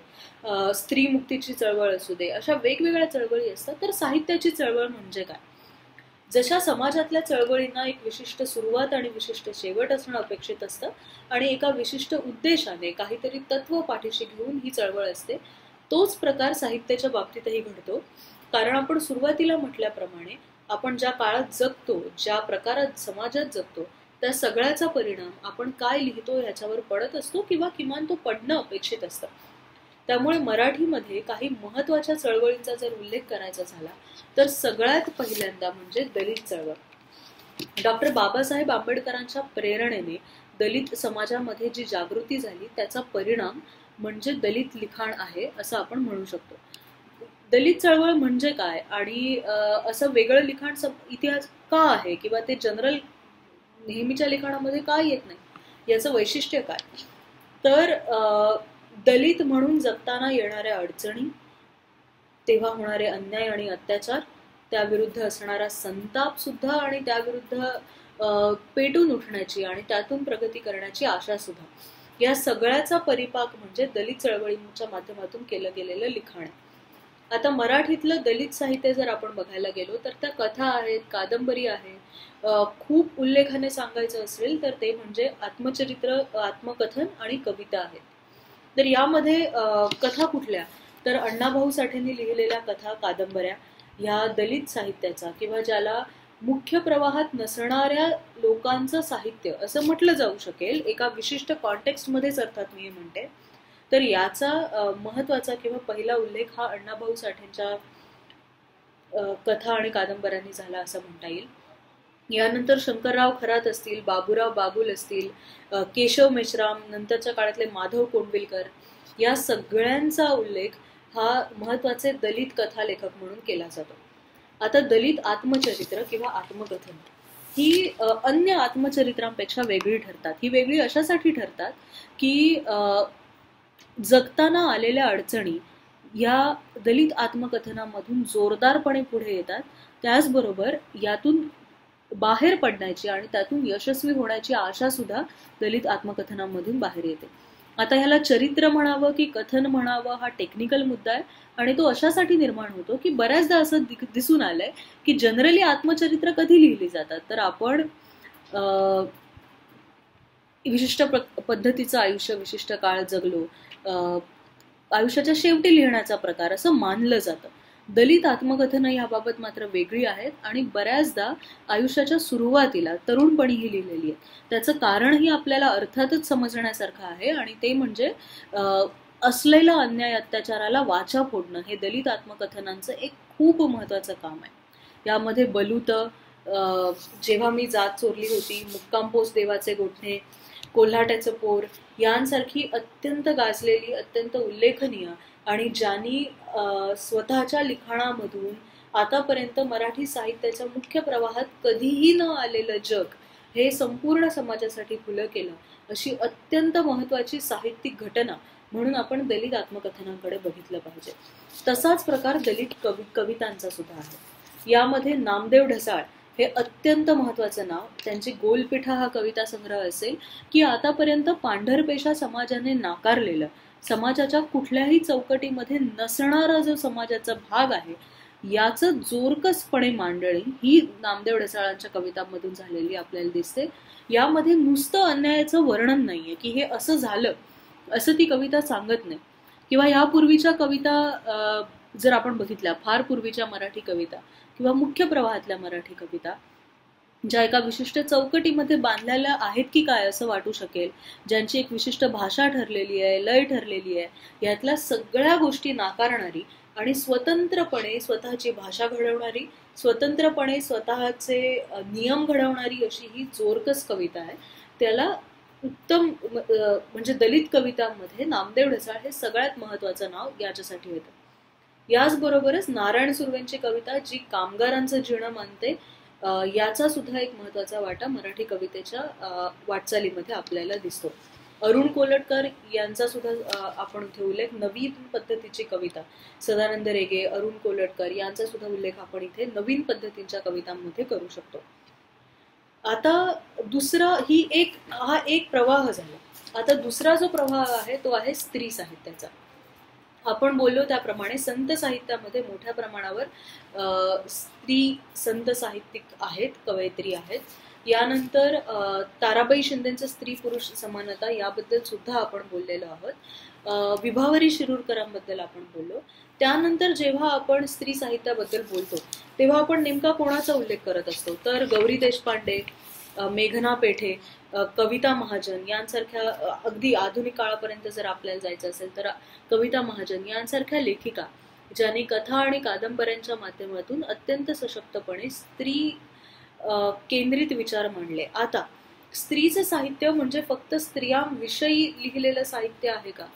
स्त्री मुक्तीची चळवळ असू दे, अशा वेगवेगळ्या चळवळी असतात. तर साहित्याची चळवळ म्हणजे काय, जशा समाजातल्या चळवळींना एक विशिष्ट सुरुवात आणि विशिष्ट शेवट असणं अपेक्षित असतं आणि एका विशिष्ट उद्देशाने काहीतरी तत्व पाठीशी घेऊन ही चळवळ असते, तोच प्रकार साहित्याच्या बाबतीतही घडतो. कारण आपण सुरुवातीला म्हटल्याप्रमाणे आपण ज्या काळात जगतो, ज्या प्रकारात समाजात जगतो, त्या सगळ्याचा परिणाम आपण काय लिहितो ह्याच्यावर पडत असतो किंवा किमान तो पडणं अपेक्षित असतं. त्यामुळे मराठीमध्ये काही महत्वाच्या चळवळींचा जर उल्लेख करायचा झाला तर सगळ्यात पहिल्यांदा म्हणजे दलित चळवळ. डॉक्टर बाबासाहेब आंबेडकरांच्या प्रेरणेने दलित समाजामध्ये जी जागृती झाली त्याचा परिणाम म्हणजे दलित लिखाण आहे असं आपण म्हणू शकतो. दलित चळवळ म्हणजे काय आणि असं वेगळं लिखाण इतिहास का आहे किंवा ते जनरल नेहमीच्या लिखाणामध्ये का येत नाही, याचं वैशिष्ट्य काय, तर दलित म्हणून जगताना येणाऱ्या अडचणी, तेव्हा होणारे अन्याय आणि अत्याचार, त्याविरुद्ध असणारा संताप सुद्धा आणि त्याविरुद्ध पेटून उठण्याची आणि त्यातून प्रगती करण्याची आशा सुद्धा, या सगळ्याचा परिपाक म्हणजे दलित चळवळींच्या माध्यमातून केलं गेलेलं लिखाण आहे. आता मराठीतलं दलित साहित्य जर आपण बघायला गेलो तर त्या कथा आहेत, कादंबरी आहे. खूप उल्लेखाने सांगायचं असेल तर ते म्हणजे आत्मचरित्र, आत्मकथन आणि कविता आहेत. तर यामध्ये कथा कुठल्या, तर अण्णाभाऊ साठेंनी लिहिलेल्या कथा, कादंबऱ्या ह्या दलित साहित्याचा किंवा ज्याला मुख्य प्रवाहात नसणाऱ्या लोकांचं साहित्य असं म्हटलं जाऊ शकेल, एका विशिष्ट कॉन्टेक्स्टमध्येच अर्थात मी म्हणते, तर याचा महत्वाचा किंवा पहिला उल्लेख हा अण्णाभाऊ साठेंच्या कथा आणि कादंबऱ्यांनी झाला असं म्हणता येईल. यानंतर शंकरराव खरात असतील, बाबूराव बागुल असतील, केशव मेश्राम, नंतरच्या काळातले माधव कोंडविलकर, या सगळ्यांचा उल्लेख हा महत्वाचे दलित कथा लेखक म्हणून केला जातो. आता दलित आत्मचरित्र किंवा आत्मकथन ही अन्य आत्मचरित्रांपेक्षा वेगळी ठरतात. ही वेगळी अशासाठी ठरतात की जगताना आलेल्या अडचणी या दलित आत्मकथनामधून जोरदारपणे पुढे येतात. त्याचबरोबर यातून बाहेर पडण्याची आणि त्यातून यशस्वी होण्याची आशा सुद्धा दलित आत्मकथनामधून बाहेर येते. आता ह्याला चरित्र म्हणावं की कथन म्हणावं हा टेक्निकल मुद्दा आहे आणि तो अशासाठी निर्माण होतो की बऱ्याचदा असं दिसून आलंय की जनरली आत्मचरित्र कधी लिहिली जातात, तर आपण विशिष्ट पद्धतीचं आयुष्य, विशिष्ट काळ जगलो, आयुष्याच्या शेवटी लिहिण्याचा प्रकार असं मानलं जातं. दलित आत्मकथन याबाबत मात्र वेगळी आहेत आणि बऱ्याचदा आयुष्याच्या सुरुवातीला तरुणपणी ही लिहिलेली आहे. त्याचं कारणही आपल्याला अर्थातच समजण्यासारखं आहे आणि ते म्हणजे असलेल्या अन्याय अत्याचाराला वाचा फोडणं हे दलित आत्मकथनांचं एक खूप महत्वाचं काम आहे. यामध्ये बलूत, जेव्हा मी जात चोरली होती, मुक्काम पोस्ट देवाचे गोठणे, कोल्हाट्याचं पोर यांसारखी अत्यंत गाजलेली, अत्यंत उल्लेखनीय आणि ज्यांनी स्वतःच्या लिखाणामधून आतापर्यंत मराठी साहित्याच्या मुख्य प्रवाहात कधीही न आलेलं जग हे संपूर्ण समाजासाठी खुलं केलं, अशी अत्यंत महत्वाची साहित्यिक घटना म्हणून आपण दलित आत्मकथनांकडे बघितलं पाहिजे. तसाच प्रकार दलित कवितांचा सुद्धा आहे. यामध्ये नामदेव ढसाळ हे अत्यंत महत्वाचं नाव. त्यांची गोलपिठा हा कविता संग्रह असेल की आतापर्यंत पांढरपेशा समाजाने नाकारलेलं, समाजाच्या कुठल्याही चौकटीमध्ये नसणारा जो समाजाचा भाग आहे याचं जोरकसपणे मांडणी ही नामदेव ढसाळांच्या कवितांमधून झालेली आपल्याला दिसते. यामध्ये नुसतं अन्यायाचं वर्णन नाहीये की हे असं झालं असं ती कविता सांगत नाही. किंवा यापूर्वीच्या कविता जर आपण बघितल्या, फार पूर्वीच्या मराठी कविता किंवा मुख्य प्रवाहातल्या मराठी कविता ज्या एका विशिष्ट चौकटीमध्ये बांधलेल्या आहेत की काय असं वाटू शकेल, ज्यांची एक विशिष्ट भाषा ठरलेली आहे, लय ठरलेली आहे, यातल्या सगळ्या गोष्टी नाकारणारी आणि स्वतंत्रपणे स्वतःची भाषा घडवणारी, स्वतंत्रपणे स्वतःचे नियम घडवणारी अशी ही जोरकस कविता आहे. त्याला उत्तम म्हणजे दलित कवितांमध्ये नामदेव ढसाळ हे सगळ्यात महत्वाचं नाव याच्यासाठी होतं. याचबरोबरच नारायण सुर्वेंची कविता जी कामगारांचं जीर्ण मानते, याचा सुद्धा एक महत्वाचा वाटा मराठी कवितेच्या वाटचालीमध्ये आपल्याला दिसतो. अरुण कोलटकर यांचा सुद्धा आपण इथे उल्लेख, नवीन पद्धतीची कविता, सदानंद रेगे, अरुण कोलटकर यांचा सुद्धा उल्लेख आपण इथे नवीन पद्धतीच्या कवितांमध्ये करू शकतो. आता दुसरा हा एक प्रवाह झाला. आता दुसरा जो प्रवाह आहे तो आहे स्त्री साहित्याचा. आपण बोललो त्याप्रमाणे संत साहित्यामध्ये मोठ्या प्रमाणावर स्त्री संत साहित्यिक आहेत, कवयित्री आहेत. यानंतर ताराबाई शिंदेंचं स्त्री पुरुष समानता याबद्दल सुद्धा आपण बोललेलो आहोत. विभावरी शिरूरकरांबद्दल आपण बोललो. त्यानंतर जेव्हा आपण स्त्री साहित्याबद्दल बोलतो तेव्हा आपण नेमका कोणाचा उल्लेख करत असतो, तर गौरी देशपांडे, मेघना पेठे, कविता महाजन यांसारख्या, अगदी आधुनिक काळापर्यंत जर आपल्याला जायचं असेल तर कविता महाजन यांसारख्या लेखिका ज्यांनी कथा आणि कादंबऱ्यांच्या माध्यमातून अत्यंत सशक्तपणे स्त्री केंद्रित विचार मांडले. आता स्त्रीचं साहित्य म्हणजे फक्त स्त्रियांविषयी लिहिलेलं साहित्य आहे का,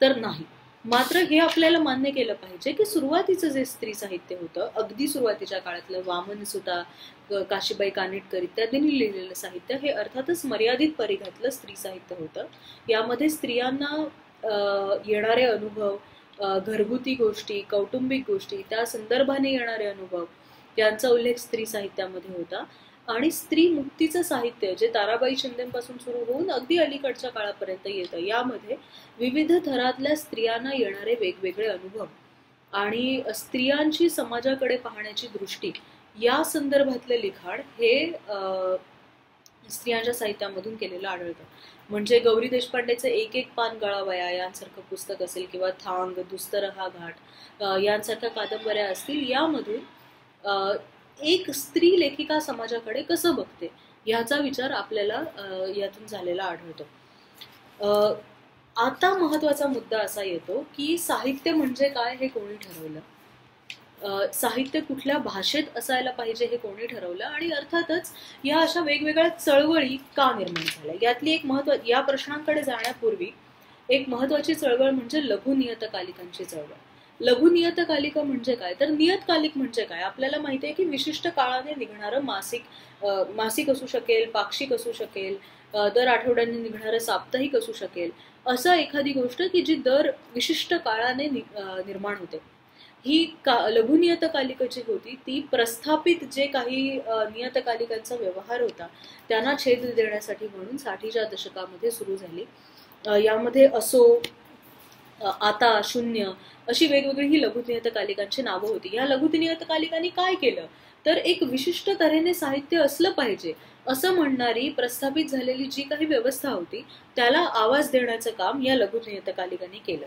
तर नाही. मात्र हे आपल्याला मान्य केलं पाहिजे की सुरुवातीचं जे स्त्री साहित्य होतं, अगदी सुरुवातीच्या काळातलं वामन सुता, काशीबाई कानिटकर इत्यादींनी लिहिलेलं साहित्य हे अर्थातच मर्यादित परिघातलं स्त्री साहित्य होतं. यामध्ये स्त्रियांना येणारे अनुभव, घरगुती गोष्टी, कौटुंबिक गोष्टी, त्या संदर्भाने येणारे अनुभव यांचा उल्लेख स्त्री साहित्यामध्ये होता. आणि स्त्री मुक्तीचं साहित्य जे ताराबाई शिंदेपासून सुरू होऊन अगदी अलीकडच्या काळापर्यंत येतं, यामध्ये विविध थरातल्या स्त्रियांना येणारे वेगवेगळे अनुभव आणि स्त्रियांची समाजाकडे पाहण्याची दृष्टी या संदर्भातले लिखाण हे स्त्रियांच्या साहित्यामधून केलेलं आढळतं. म्हणजे गौरी देशपांडेचे एक एक पान गळावया यांसारखं पुस्तक असेल किंवा थांग, दुस्तर हा घाट यांसारख्या कादंबऱ्या असतील, यामधून एक स्त्री लेखिका समाजाकडे कसं बघते ह्याचा विचार आपल्याला यातून झालेला आढळतो. आता महत्वाचा मुद्दा असा येतो की साहित्य म्हणजे काय हे कोणी ठरवलं, साहित्य कुठल्या भाषेत असायला पाहिजे हे कोणी ठरवलं, आणि अर्थातच या अशा वेगवेगळ्या चळवळी का निर्माण झाल्या. यातली एक या प्रश्नांकडे जाण्यापूर्वी एक महत्वाची चळवळ म्हणजे लघु नियतकालिकांची चळवळ. लघु नियतकालिका म्हणजे काय, तर नियतकालिक म्हणजे काय आपल्याला माहिती आहे की विशिष्ट काळाने निघणारं मासिक असू शकेल, पाक्षिक असू शकेल, दर आठवड्याने निघणारं साप्ताहिक असू शकेल, असं एखादी गोष्ट की जी दर विशिष्ट काळाने निर्माण होते. ही लघु नियतकालिका जी होती ती प्रस्थापित जे काही नियतकालिकांचा व्यवहार होता त्यांना छेद देण्यासाठी म्हणून 60च्या दशकामध्ये सुरू झाली. यामध्ये असो, आता, शून्य अशी वेगवेगळी ही लघु नियतकालिकांची नावं होती. या लघु नियतकालिकांनी काय केलं तर एक विशिष्ट तऱ्हेने साहित्य असलं पाहिजे असं म्हणणारी प्रस्थापित झालेली जी काही व्यवस्था होती त्याला आवाज देण्याचं काम या लघु नियतकालिकांनी केलं.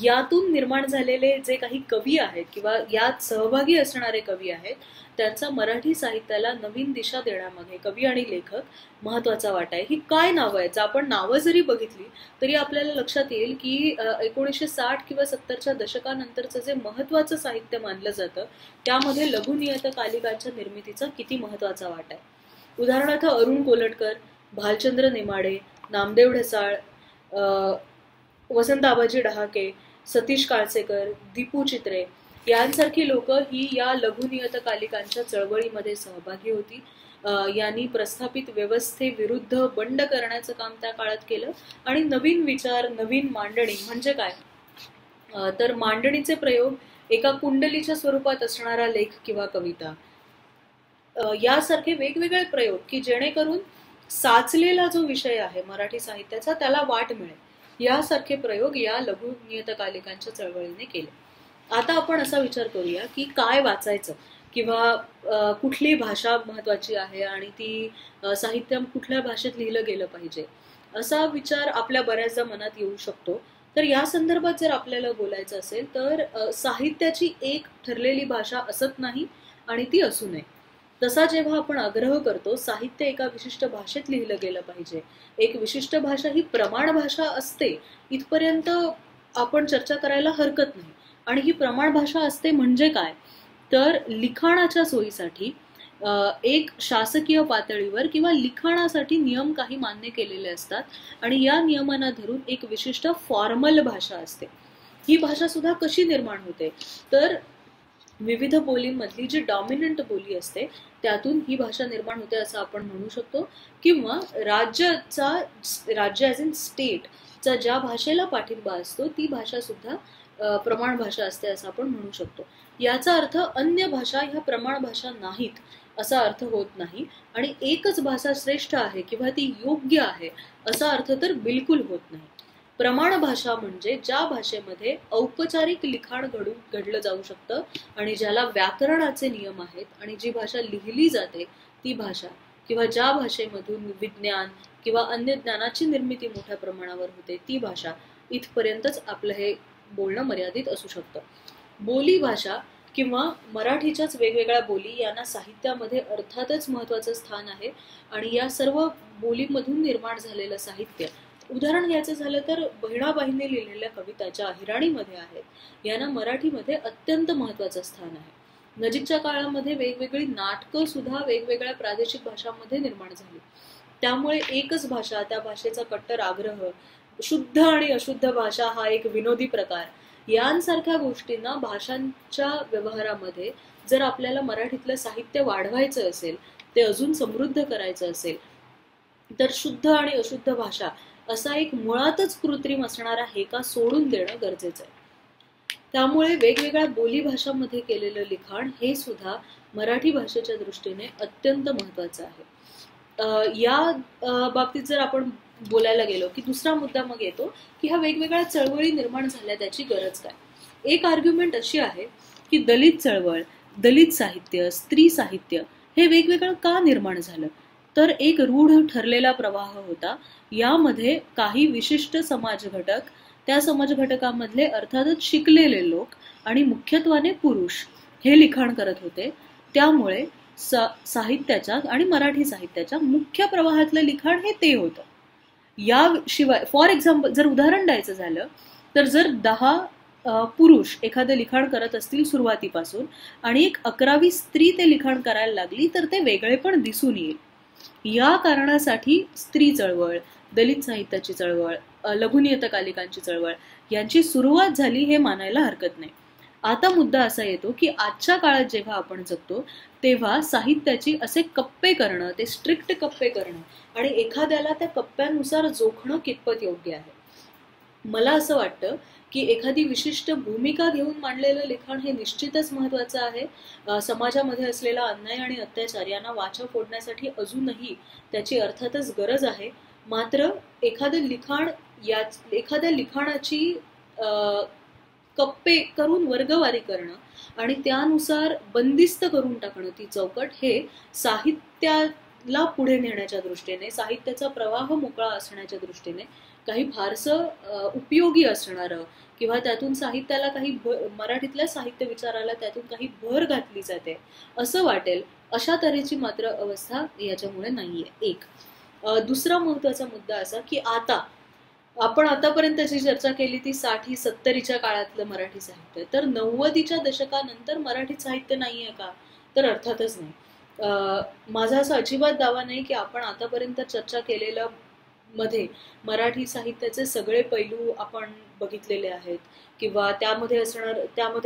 यातून निर्माण झालेले जे काही कवी आहेत किंवा यात सहभागी असणारे कवी आहेत त्यांचा मराठी साहित्याला नवीन दिशा देण्यामध्ये कवी आणि लेखक महत्वाचा वाटा आहे. ही काय नावं आहेत, जर आपण नावं जरी बघितली तरी आपल्याला लक्षात येईल की 1960 किंवा 70च्या दशकानंतरचं जे महत्वाचं साहित्य मानलं जातं त्यामध्ये लघु नियतकालिकांच्या निर्मितीचा किती महत्वाचा वाटा आहे. उदाहरणार्थ अरुण कोलटकर, भालचंद्र नेमाडे, नामदेव ढसाळ, वसंत आबाजी डहाके, सतीश काळसेकर, दीपू चित्रे यांसारखी लोक ही या लघु नियतकालिकांच्या चळवळीमध्ये सहभागी होती. यांनी प्रस्थापित व्यवस्थेविरुद्ध बंड करण्याचं काम त्या काळात केलं आणि नवीन विचार, नवीन मांडणी म्हणजे काय तर मांडणीचे प्रयोग, एका कुंडलीच्या स्वरूपात असणारा लेख किंवा कविता, यासारखे वेगवेगळे प्रयोग की जेणेकरून साचलेला जो विषय आहे मराठी साहित्याचा त्याला वाट मिळेल, यासारखे प्रयोग या लघु नियतकालिकांच्या चळवळीने केले. आता आपण असा विचार करूया की काय वाचायचं किंवा कुठली भाषा महत्वाची आहे आणि ती साहित्य कुठल्या भाषेत लिहिलं गेलं पाहिजे असा विचार आपल्या बऱ्याचदा मनात येऊ शकतो. तर या संदर्भात जर आपल्याला बोलायचं असेल तर साहित्याची एक ठरलेली भाषा असत नाही आणि ती असू नये. तसा जेव्हा आपण आग्रह करतो साहित्य एका विशिष्ट भाषेत लिहिलं गेलं पाहिजे, एक विशिष्ट भाषा ही प्रमाण भाषा असते इथपर्यंत आपण चर्चा करायला हरकत नाही. आणि ही प्रमाण भाषा असते म्हणजे काय तर लिखाणाच्या सोयीसाठी एक शासकीय पातळीवर किंवा लिखाणासाठी नियम काही मान्य केलेले असतात आणि या नियमांना धरून एक विशिष्ट फॉर्मल भाषा असते. ही भाषा सुद्धा कशी निर्माण होते तर विविध बोलींमधली जी डॉमिनंट बोली असते त्यातून ही भाषा निर्माण होते असं आपण म्हणू शकतो. किंवा राज्य ॲज इन स्टेटचा ज्या भाषेला पाठिंबा असतो ती भाषा सुद्धा प्रमाण भाषा असते असं आपण म्हणू शकतो. याचा अर्थ अन्य भाषा ह्या प्रमाण भाषा नाहीत असा अर्थ होत नाही आणि एकच भाषा श्रेष्ठ आहे किंवा ती योग्य आहे असा अर्थ तर बिलकुल होत नाही. प्रमाण भाषा म्हणजे ज्या भाषेमध्ये औपचारिक लिखाण घडलं जाऊ शकतं आणि ज्याला व्याकरणाचे नियम आहेत आणि जी भाषा लिहिली जाते ती भाषा, किंवा ज्या भाषेमधून विज्ञान किंवा अन्य ज्ञानाची निर्मिती मोठ्या प्रमाणावर होते ती भाषा, इथपर्यंतच आपलं हे बोलणं मर्यादित असू शकतं. बोली भाषा किंवा मराठीच्याच वेगवेगळ्या बोली यांना साहित्यामध्ये अर्थातच महत्वाचं स्थान आहे आणि या सर्व बोलीमधून निर्माण झालेलं साहित्य, उदाहरण घ्यायचं झालं तर बहिणाबाईंनी लिहिलेल्या कविता ज्या अहिराणीमध्ये आहेत यांना मराठीमध्ये अत्यंत महत्वाचं स्थान आहे. नजीकच्या काळामध्ये वेगवेगळी नाटकं सुद्धा वेगवेगळ्या प्रादेशिक भाषांमध्ये निर्माण झाली. त्यामुळे एकच भाषा, त्या भाषेचा कट्टर आग्रह, शुद्ध आणि अशुद्ध भाषा हा एक विनोदी प्रकार, यांसारख्या गोष्टींना भाषांच्या व्यवहारामध्ये जर आपल्याला मराठीतलं साहित्य वाढवायचं असेल, ते अजून समृद्ध करायचं असेल तर शुद्ध आणि अशुद्ध भाषा असा एक मुळातच कृत्रिम असणारा हेका सोडून देणं गरजेचं आहे. त्यामुळे वेगवेगळ्या बोलीभाषांमध्ये केलेलं लिखाण हे सुद्धा मराठी भाषेच्या दृष्टीने अत्यंत महत्त्वाचं आहे. या बाबतीत जर आपण बोलायला गेलो की दुसरा मुद्दा मग येतो की ह्या वेगवेगळ्या चळवळी निर्माण झाल्या त्याची गरज काय. एक आर्ग्युमेंट अशी आहे की दलित चळवळ, दलित साहित्य, स्त्री साहित्य हे वेगवेगळं का निर्माण झालं, तर एक रूढ ठरलेला प्रवाह होता. यामध्ये काही विशिष्ट समाज घटक, त्या समाज घटकामधले अर्थातच शिकलेले लोक आणि मुख्यत्वाने पुरुष हे लिखाण करत होते. त्यामुळे साहित्याच्या आणि मराठी साहित्याच्या मुख्य प्रवाहातलं लिखाण हे ते होतं. याशिवाय फॉर एक्झाम्पल जर उदाहरण द्यायचं झालं तर जर 10 पुरुष एखादं लिखाण करत असतील सुरुवातीपासून आणि एक 11वी स्त्री ते लिखाण करायला लागली तर ते वेगळे पण दिसून येईल. या कारणासाठी स्त्री चळवळ, दलित साहित्याची चळवळ, लघुनियतकालिकांची चळवळ यांची सुरुवात झाली हे मानायला हरकत नाही. आता मुद्दा असा येतो की आजच्या काळात जेव्हा आपण जगतो तेव्हा साहित्याची असे कप्पे करणं, ते स्ट्रिक्ट कप्पे करणं आणि एखाद्याला त्या कप्प्यानुसार जोखणं कितपत योग्य आहे. मला असं वाटतं की एखादी विशिष्ट भूमिका घेऊन मांडलेलं लिखाण हे निश्चितच महत्त्वाचं आहे. समाजामध्ये असलेला अन्याय आणि अत्याचार यांना वाचा फोडण्यासाठी अजूनही त्याची अर्थातच गरज आहे. मात्र एखादं लिखाण एखाद्या लिखाणाची कप्पे करून वर्गवारी करणं आणि त्यानुसार बंदिस्त करून टाकणं ती चौकट हे साहित्याला पुढे नेण्याच्या दृष्टीने, साहित्याचा प्रवाह मोकळा असण्याच्या दृष्टीने काही फारसं उपयोगी असणारं किंवा त्यातून साहित्याला काही मराठीतल्या साहित्य विचाराला त्यातून काही भर घातली जाते असं वाटेल अशा तऱ्हेची मात्र अवस्था याच्यामुळे नाहीये. एक दुसरा महत्वाचा मुद्दा असा की आता आपण आतापर्यंतची चर्चा केली ती 60-70च्या काळातलं मराठी साहित्य, तर 90च्या दशकानंतर मराठी साहित्य नाहीये का, तर अर्थातच नाही. माझा असा अजिबात दावा नाही की आपण आतापर्यंत चर्चा केलेल्या मध्ये मराठी साहित्याचे सगळे पैलू आपण बघितलेले आहेत किंवा त्यामध्ये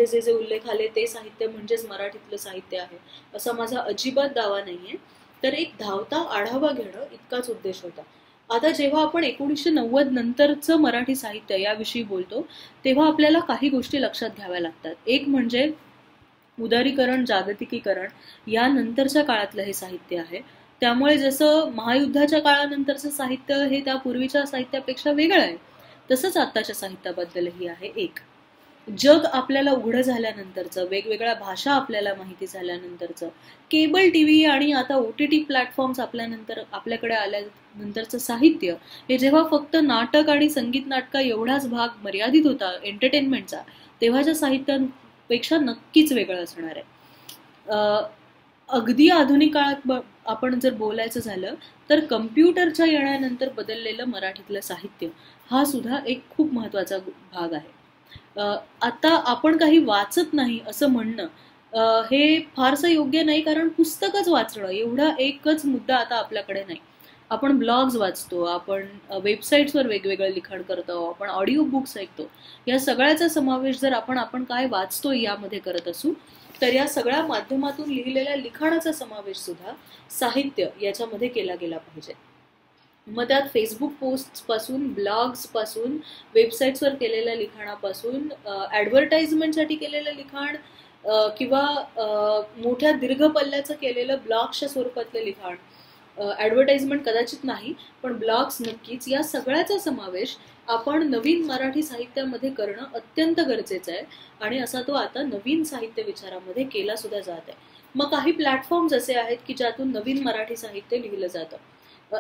जे जे उल्लेख आले ते साहित्य म्हणजेच मराठीतलं साहित्य आहे असा माझा अजिबात दावा नाहीये. तर एक धावता आढावा घेणं इतकाच उद्देश होता. आता जेव्हा आपण 1990 नंतरचं मराठी साहित्य याविषयी बोलतो तेव्हा आपल्याला काही गोष्टी लक्षात घ्याव्या लागतात. एक म्हणजे उदारीकरण, जागतिकीकरण यानंतरच्या काळातलं हे साहित्य आहे. त्यामुळे जसं महायुद्धाच्या काळानंतरचं साहित्य हे त्या पूर्वीच्या साहित्यापेक्षा वेगळं आहे तसंच आत्ताच्या साहित्याबद्दलही आहे. एक जग आपल्याला उघडं झाल्यानंतरचं, वेगवेगळ्या भाषा आपल्याला माहिती झाल्यानंतरचं, केबल टीव्ही आणि आता OTT प्लॅटफॉर्म्स आपल्याकडे आल्यानंतरचं साहित्य हे जेव्हा फक्त नाटक आणि संगीत नाटका एवढाच भाग मर्यादित होता एंटरटेनमेंटचा, तेव्हाच्या साहित्यापेक्षा नक्कीच वेगळं असणार आहे. अगदी आधुनिक काळात आपण जर बोलायचं झालं तर कम्प्युटरच्या येण्यानंतर बदललेलं मराठीतलं साहित्य हा सुद्धा एक खूप महत्वाचा भाग आहे. आता आपण काही वाचत नाही असं म्हणणं हे फारसं योग्य नाही, कारण पुस्तकच वाचणं एवढा एकच मुद्दा आता आपल्याकडे नाही. आपण ब्लॉग्स वाचतो, आपण वेबसाईट्सवर वेगवेगळं लिखाण करतो, आपण ऑडिओ बुक्स ऐकतो. या सगळ्याचा समावेश जर आपण काय वाचतो यामध्ये करत असू तर या सगळ्या माध्यमातून लिहिलेल्या लिखाणाचा समावेश सुद्धा साहित्य याच्यामध्ये केला गेला पाहिजे. मग त्यात फेसबुक पोस्ट पासून, ब्लॉग्स पासून, वेबसाईट्सवर केलेल्या लिखाणापासून, ऍडव्हर्टाइजमेंटसाठी केलेलं लिखाण किंवा मोठ्या दीर्घ पल्ल्याचं केलेलं ब्लॉग्सच्या स्वरूपातलं लिखाण, ऍडव्हर्टाइजमेंट कदाचित नाही पण ब्लॉग्स नक्कीच, या सगळ्याचा समावेश आपण नवीन मराठी साहित्यामध्ये करणं अत्यंत गरजेचं आहे आणि असा तो आता नवीन साहित्य विचारामध्ये केला सुद्धा जात आहे. मग काही प्लॅटफॉर्म्स असे आहेत की ज्यातून नवीन मराठी साहित्य लिहिलं जातं.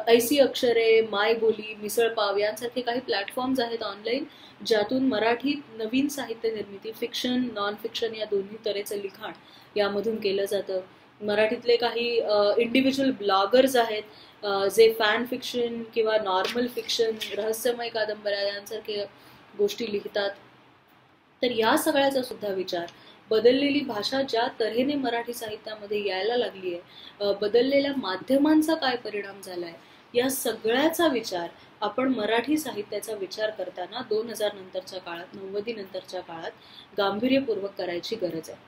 ऐसी अक्षरे, माय बोली, मिसळपाव यांसारखे काही प्लॅटफॉर्म्स आहेत ऑनलाईन ज्यातून मराठीत नवीन साहित्य निर्मिती, फिक्शन, नॉन फिक्शन या दोन्ही तऱ्हेचं लिखाण यामधून केलं जातं. मराठीतले काही इंडिव्हिज्युअल ब्लॉगर्स आहेत जे फॅन फिक्शन किंवा नॉर्मल फिक्शन, रहस्यमय कादंबऱ्या यांसारख्या गोष्टी लिहितात. तर या सगळ्याचा सुद्धा विचार, बदललेली भाषा ज्या तऱ्हेने मराठी साहित्यामध्ये यायला लागली आहे, बदललेल्या माध्यमांचा काय परिणाम झालाय, या सगळ्याचा विचार आपण मराठी साहित्याचा विचार करताना 2000 नंतरच्या काळात, 90 नंतरच्या काळात गांभीर्यपूर्वक करायची गरज आहे.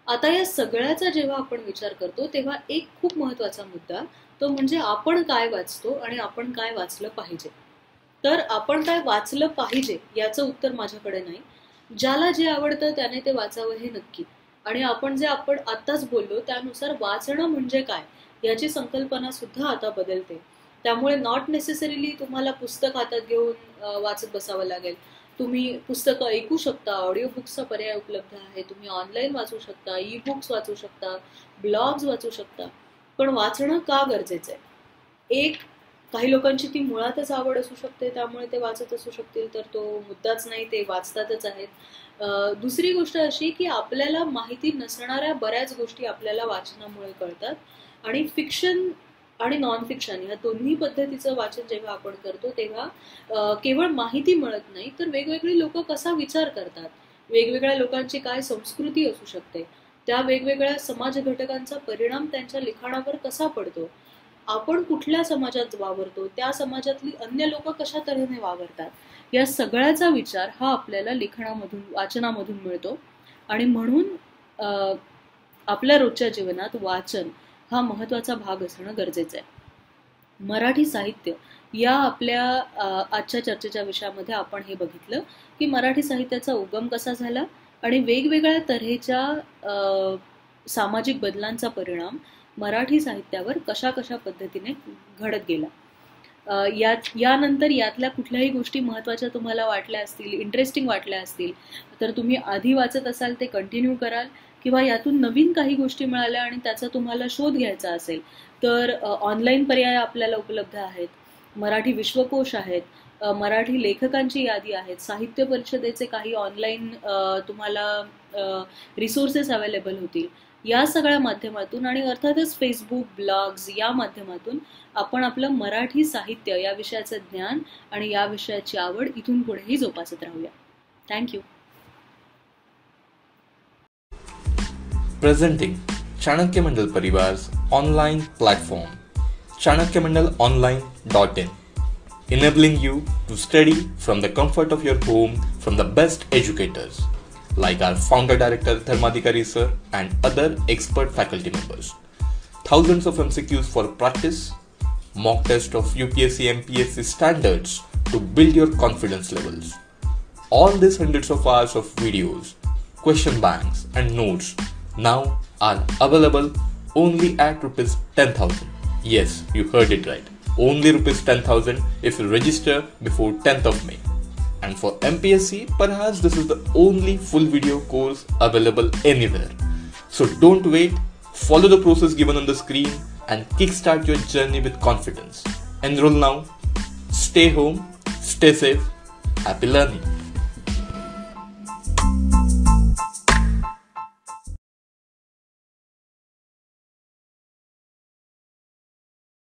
आता या सगळ्याचा जेव्हा आपण विचार करतो तेव्हा एक खूप महत्वाचा मुद्दा तो म्हणजे आपण काय वाचतो आणि आपण काय वाचलं पाहिजे. तर आपण काय वाचलं पाहिजे याचं उत्तर माझ्याकडे नाही. ज्याला जे आवडतं त्याने ते वाचावं हे नक्की. आणि आपण आत्ताच बोललो त्यानुसार वाचणं म्हणजे काय याची संकल्पना सुद्धा आता बदलते. त्यामुळे नॉट नेसेसरीली तुम्हाला पुस्तक हातात घेऊन वाचत बसावं लागेल. तुम्ही पुस्तकं ऐकू शकता, ऑडिओ बुक्सचा पर्याय उपलब्ध आहे, तुम्ही ऑनलाईन वाचू शकता, ई बुक्स वाचू शकता, ब्लॉग्स वाचू शकता. पण वाचणं का गरजेचं आहे? एक, काही लोकांची ती मुळातच आवड असू शकते, त्यामुळे ते वाचत असू शकतील, तर तो मुद्दाच नाही, ते वाचतातच आहेत. दुसरी गोष्ट अशी की आपल्याला माहिती नसणाऱ्या बऱ्याच गोष्टी आपल्याला वाचनामुळे कळतात. आणि फिक्शन आणि नॉन फिक्शन या दोन्ही पद्धतीचं वाचन जेव्हा आपण करतो तेव्हा केवळ माहिती मिळत नाही, तर वेगवेगळी लोक कसा विचार करतात, वेगवेगळ्या लोकांची काय संस्कृती असू शकते, त्या वेगवेगळ्या समाज घटकांचा परिणाम त्यांच्या लिखाणावर कसा पडतो, आपण कुठल्या समाजात वावरतो, त्या समाजातली अन्य लोक कशा तऱ्हेने वावरतात, या सगळ्याचा विचार हा आपल्याला लिखाणामधून वाचनामधून मिळतो. आणि म्हणून आपल्या रोजच्या जीवनात वाचन हा महत्वाचा भाग असणं गरजेचं आहे. मराठी साहित्य या आपल्या आजच्या चर्चेच्या विषयामध्ये आपण हे बघितलं की मराठी साहित्याचा उगम कसा झाला आणि वेगवेगळ्या तऱ्हेच्या सामाजिक बदलांचा परिणाम मराठी साहित्यावर कशा कशा पद्धतीने घडत गेला. यानंतर यातल्या कुठल्याही गोष्टी महत्त्वाच्या तुम्हाला वाटल्या असतील, इंटरेस्टिंग वाटल्या असतील, तर तुम्ही आधी वाचत असाल ते कंटिन्यू कराल, किंवा यातून नवीन काही गोष्टी मिळाल्या आणि त्याचा तुम्हाला शोध घ्यायचा असेल तर ऑनलाईन पर्याय आपल्याला उपलब्ध आहेत. मराठी विश्वकोश आहेत, मराठी लेखकांची यादी आहेत, साहित्य परिषदेचे काही ऑनलाईन तुम्हाला रिसोर्सेस अवेलेबल होतील. या सगळ्या माध्यमातून आणि अर्थातच फेसबुक, ब्लॉग्स या माध्यमातून आपण आपलं मराठी साहित्य या विषयाचं ज्ञान आणि या विषयाची आवड इथून पुढेही जोपासत राहूया. Thank you. Presenting Chanakya Mandal Parivar's online platform, chanakyamandalonline.in, enabling you to study from the comfort of your home from the best educators like our founder director Dharmadhikari sir and other expert faculty members. Thousands of MCQs for practice, mock test of UPSC MPSC standards to build your confidence levels. All these hundreds of hours of videos, question banks and notes now are available only at rupees 10,000. Yes, you heard it right. Only rupees 10,000 if you register before 10th of May. And for MPSC, perhaps this is the only full video course available anywhere. So don't wait, follow the process given on the screen and kickstart your journey with confidence. Enroll now, stay home, stay safe, happy learning.